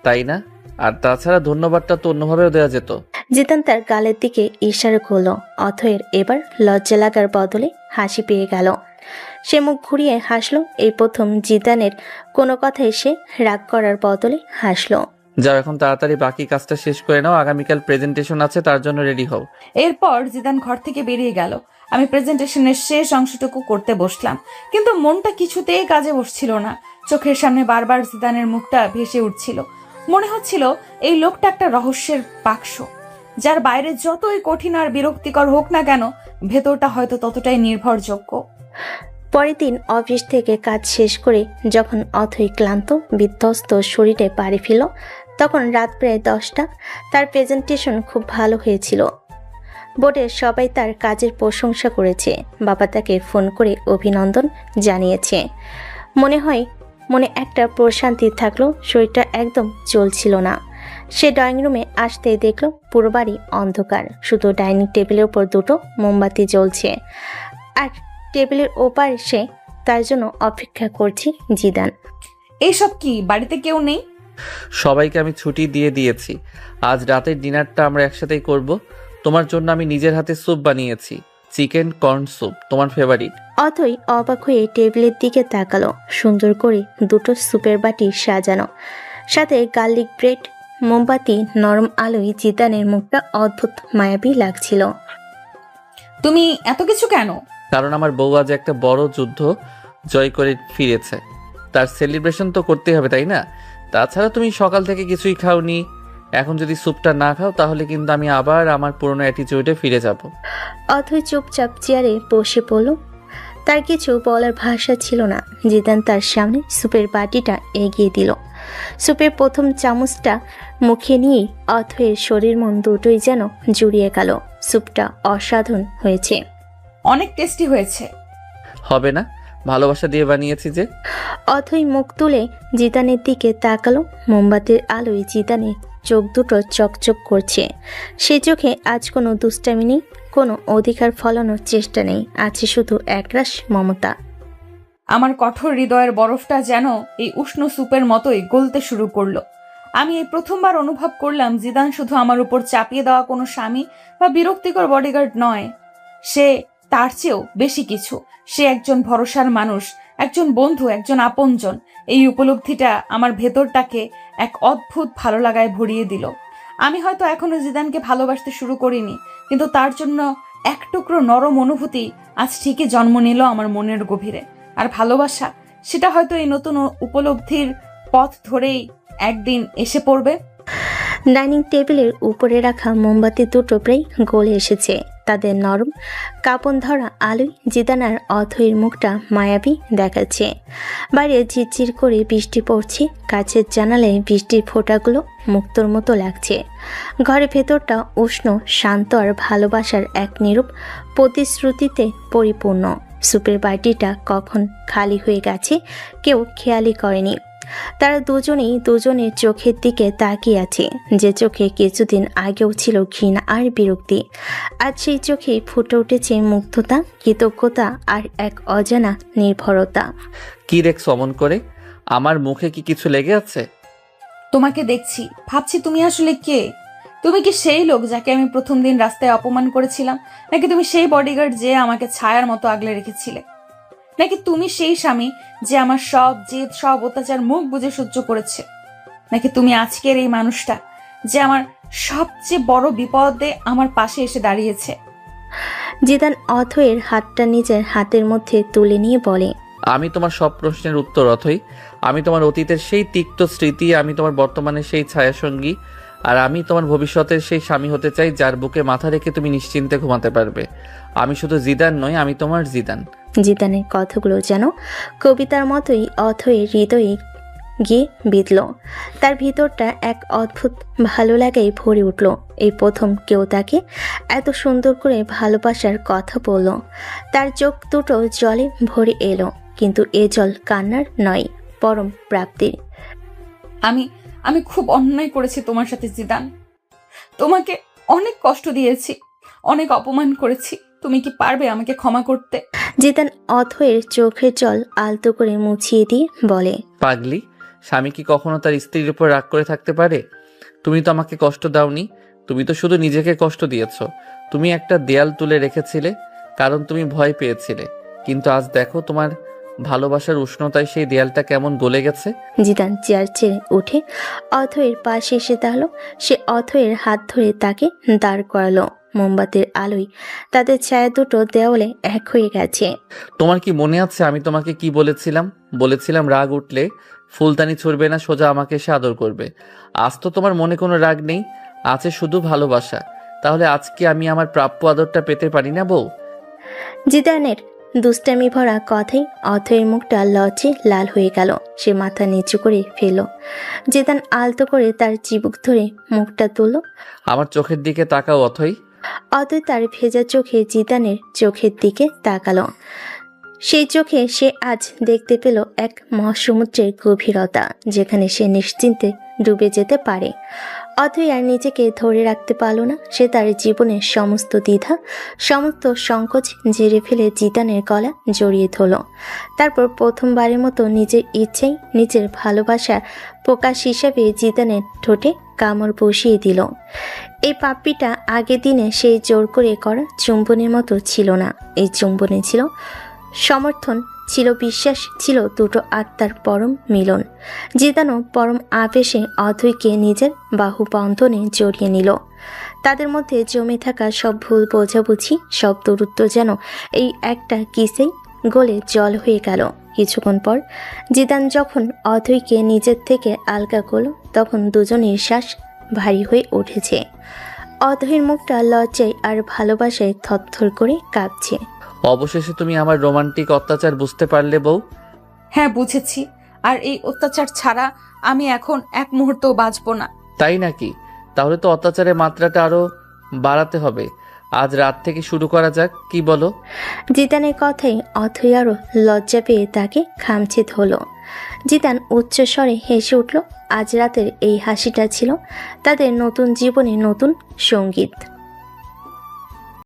তাই না? আর তাছাড়া ধন্যবাদটা তো অন্যভাবেও দেওয়া যেত। জিদান তার গালের দিকে ইশারা করলো। অথয়ের এবার লজ্জা লাগার বদলে হাসি পেয়ে গেল। সে মুখ ঘুরিয়ে হাসলো। এই প্রথম জিদানের কোনো কথায় সে রাগ করার বদলে হাসলো। যাও এখন তাড়াতাড়ি বাকি কাজটা শেষ করে নাও, আগামীকাল প্রেজেন্টেশন আছে, তার জন্য রেডি হও। এরপর জিদান ঘর থেকে বেরিয়ে গেল। আমি প্রেজেন্টেশনের শেষ অংশটুকু করতে বসলাম, কিন্তু মনটা কিছুতেই কাজে বসছিল না। চোখের সামনে বারবার জিদানের মুখটা ভেসে উঠছিল। মনে হচ্ছিল এই লোকটা একটা রহস্যের বাক্স, যার বাইরে যতই কঠিন আর বিরক্তিকর হোক না কেন, ভেতরটা হয়তো ততটাই নির্ভরযোগ্য। পরের দিন অফিস থেকে কাজ শেষ করে যখন অথই ক্লান্ত বিধ্বস্ত শরীরে বাড়ি ফিরল, তখন রাত প্রায় 10টা। তার প্রেজেন্টেশন খুব ভালো হয়েছিল। বোর্ডের সবাই তার কাজের প্রশংসা করেছে। বাবা তাকে ফোন করে অভিনন্দন জানিয়েছে। মনে একটা প্রশান্তি থাকলো। শরীরটা একদম চলছিল না। সে ড্রয়িং রুমে আসতেই দেখল পুরো বাড়ি অন্ধকার। শুধু ডাইনিং টেবিলের উপর দুটো মোমবাতি জ্বলছে, আর টেবিলের ওপার সে তার জন্য অপেক্ষা করছে জিদান। এইসব কি, বাড়িতে কেউ নেই? সবাইকে আমি ছুটি দিয়ে দিয়েছি। আজ রাতের ডিনারটা আমরা একসাথেই করব। তোমার জন্য আমি নিজের হাতে স্যুপ বানিয়েছি, চিকেন কর্ন স্যুপ, তোমার ফেভারিট। অথই অবাক হয়ে টেবিলের দিকে তাকালো। সুন্দর করে দুটো স্যুপের বাটি সাজানো, সাথে গার্লিক ব্রেড, মোমবাতি, নরম আলোয় জিদানের মুখটা অদ্ভুত মায়াবী লাগছিল। তুমি এত কিছু কেন? কারণ আমার বউ আজ একটা বড় যুদ্ধ জয় করে ফিরেছে, তার সেলিব্রেশন তো করতেই হবে, তাই না? তাছাড়া তুমি সকাল থেকে কিছুই খাওনি, এখন যদি স্যুপটা না খাও তাহলে কিন্তু আমি আবার আমার পুরনো অ্যাটিটিউডে ফিরে যাব। অথই চুপচাপ চেয়ারে বসে পড়ল। তার কিছু বলার ভাষা ছিল না। জিদান তার সামনে স্যুপের বাটিটা এগিয়ে দিল। স্যুপের প্রথম চামচটা মুখে নিয়ে অথয়ের শরীর মন দুটোই যেন জুড়িয়ে গেল। স্যুপটা অসাধারণ হয়েছে। অনেক টেস্টি হয়েছে। হবে না, ভালোবাসা দিয়ে বানিয়েছি যে। অথই মুখ তুলে জিদানের দিকে তাকালো। মোমবাতির আলোয় জিদানের চোখ দুটো চকচক করছে। সে চোখে আজ কোনো দুষ্টামি নেই, কোনো অধিকার ফলানোর চেষ্টা নেই, আছে শুধু একরাশ মমতা। আমার কঠোর হৃদয়ের বরফটা যেন এই উষ্ণ স্যুপের মতোই গলতে শুরু করলো। আমি এই প্রথমবার অনুভব করলাম জিদান শুধু আমার উপর চাপিয়ে দেওয়া কোনো স্বামী বা বিরক্তিকর বডিগার্ড নয়, সে তার চেয়েও বেশি কিছু। সে একজন ভরসার মানুষ, একজন বন্ধু, একজন আপনজন। এই উপলব্ধিটা আমার ভেতরটাকে এক অদ্ভুত ভালো লাগায় ভরিয়ে দিল। আমি হয়তো এখনো জিদানকে ভালোবাসতে শুরু করিনি, কিন্তু তার জন্য এক টুকরো নরম অনুভূতি আজ ঠিকই জন্ম নিল আমার মনের গভীরে। আর ভালোবাসা, সেটা হয়তো এই নতুন উপলব্ধির পথ ধরেই একদিন এসে পড়বে। ডাইনিং টেবিলের উপরে রাখা মোমবাতি দুটো প্রায় গলে এসেছে। তাদের নরম কাঁপন ধরা আলোয় জিদান আর অথৈর মুখটা মায়াবী দেখাচ্ছে। বাইরে ঝিরঝির করে বৃষ্টি পড়ছে, কাছের জানালায় বৃষ্টির ফোঁটাগুলো মুক্তোর মতো লাগছে। ঘরের ভেতরটা উষ্ণ, শান্ত আর ভালোবাসার এক নিরূপ প্রতিশ্রুতিতে পরিপূর্ণ। সুপের বাটিটা কখন খালি হয়ে গেছে কেউ খেয়ালই করেনি। তারা দুজনেই দুজনের চোখের দিকে তাকিয়ে আছে, যে চোখে কিছুদিন আগেও ছিল ঘৃণা আর বিরক্তি। আজ সেই চোখেই ফুটে উঠেছে মুগ্ধতা, কৃতজ্ঞতা আর এক অজানা নির্ভরতা। কি রেখ অমন করে? আমার মুখে কি কিছু লেগে আছে? তোমাকে দেখছি, ভাবছি তুমি আসলে কে? তুমি কি সেই লোক যাকে আমি প্রথম দিন রাস্তায় অপমান করেছিলাম, নাকি তুমি সেই বডিগার্ড যে আমাকে ছায়ার মতো আগলে রেখেছিলে, নাকি তুমি সেই স্বামী যে আমার সব জেদ সব অত্যাচার মুখ বুজে সহ্য করেছে, নাকি তুমি আজকের এই মানুষটা যে আমার সবচেয়ে বড় বিপদে আমার পাশে এসে দাঁড়িয়েছে? জিদান অথৈর হাতটা নিজের হাতের মধ্যে তুলে নিয়ে বলে, আমি তোমার সব প্রশ্নের উত্তর অথই। আমি তোমার অতীতের সেই তিক্ত স্মৃতি, আমি তোমার বর্তমানের সেই ছায়াসঙ্গী, আর আমি তোমার ভবিষ্যতের সেই স্বামী হতে চাই যার বুকে মাথা রেখে তুমি নিশ্চিন্তে ঘুমাতে পারবে। আমি শুধু জিদান নই, আমি তোমার জিদান। জিদানের কথাগুলো যেন কবিতার মতোই অথৈর হৃদয়ে গিয়ে বিঁধল। তার ভিতরটা এক অদ্ভুত ভালো লাগাই ভরে উঠল। এই প্রথম কেউ তাকে এত সুন্দর করে ভালোবাসার কথা বলল। তার চোখ দুটো জলে ভরে এলো, কিন্তু এ জল কান্নার নয়, পরম প্রাপ্তির। আমি খুব অন্যায় করেছি তোমার সাথে জিদান। তোমাকে অনেক কষ্ট দিয়েছি, অনেক অপমান করেছি। তুমি কি পারবে আমাকে ক্ষমা করতে? জিদান অথৈর চোখের জল আলতো করে মুছিয়ে দিয়ে বলে, পাগলি, স্বামী কি কখনো তার স্ত্রীর উপর রাগ করে থাকতে পারে? তুমি তো আমাকে কষ্ট দাওনি, তুমি তো শুধু নিজেকে কষ্ট দিয়েছ। তুমি একটা দেয়াল তুলে রেখেছিলে কারণ তুমি ভয় পেয়েছিলে, কিন্তু আজ দেখো তোমার ভালোবাসার উষ্ণতায় সেই দেয়ালটা কেমন গলে গেছে। জিদান চেয়ার ছেড়ে উঠে অথৈর পাশে এসে দাঁড়ালো। সে অথৈর হাত ধরে তাকে দাঁড় করালো। মোমবাতির আলোয় তাদের ছায়া দুটো দেওয়ালে এক হয়ে গেছে। তোমার কি মনে আছে আমি তোমাকে কি বলেছিলাম? বলেছিলাম রাগ উঠলে ফুলদানি ছুড়বে না, সোজা আমাকে এসে আদর করবে। আজ তো তোমার মনে কোনো রাগ নেই, আছে শুধু ভালোবাসা। তাহলে আজকে আমি আমার প্রাপ্য আদরটা পেতে পারি না বউ? জিদানের দুষ্টামি ভরা কথাই অথৈর মুখটা লজ্জে লাল হয়ে গেল। সে মাথা নিচু করে ফেলল। জিদান আলতো করে তার চিবুক ধরে মুখটা তুলল। আমার চোখের দিকে তাকাও অথই। অথৈ তার ভেজা চোখে জিদানের চোখের দিকে তাকালো। সেই চোখে সে আজ দেখতে পেল এক মহাসমুদ্রের গভীরতা, যেখানে সে নিশ্চিন্তে ডুবে যেতে পারে। অথৈ আর নিজেকে ধরে রাখতে পারল না। সে তার জীবনের সমস্ত দ্বিধা, সমস্ত সংকোচ ঝেড়ে ফেলে জিদানের গলা জড়িয়ে ধরল। তারপর প্রথমবারের মতো নিজের ইচ্ছেই নিজের ভালোবাসা প্রকাশ হিসেবে জিদানের ঠোঁটে কামড় বসিয়ে দিল। এই পাপ্পিটা আগের দিনে সেই জোর করে করা চুম্বনের মতো ছিল না। এই চুম্বনে ছিল সমর্থন, ছিল বিশ্বাস, ছিল দুটো আত্মার পরম মিলন। জিদানও পরম আবেশে অথৈকে নিজের বাহু বন্ধনে জড়িয়ে নিল। তাদের মধ্যে জমে থাকা সব ভুল বোঝাবুঝি, সব দূরত্ব যেন এই একটা কিসেই গলে জল হয়ে গেল। কিছুক্ষণ পর জিদান যখন অথৈকে নিজের থেকে আলগা করল, তখন দুজনের শ্বাস ভারী হয়ে উঠেছে। অথৈর মুখটা লজ্জায় আর ভালোবাসায় থরথর করে কাঁপছে। অবশেষে তুমি আমার রোমান্টিক অত্যাচার বুঝতে পারলে বউ? হ্যাঁ, বুঝেছি। আর এই অত্যাচার ছাড়া আমি এখন এক মুহূর্তও বাঁচবো না। তাই নাকি? তাহলে তো অত্যাচারের মাত্রাটা আরো বাড়াতে হবে। আজ রাত থেকে শুরু করা যাক, কি বলো? জিদানের কথাই অথৈ আরো লজ্জা পেয়ে তাকে খামচে ধরল। জিদান উচ্চস্বরে হেসে উঠল। আজ রাতের এই হাসিটা ছিল তাদের নতুন জীবনে নতুন সঙ্গীত।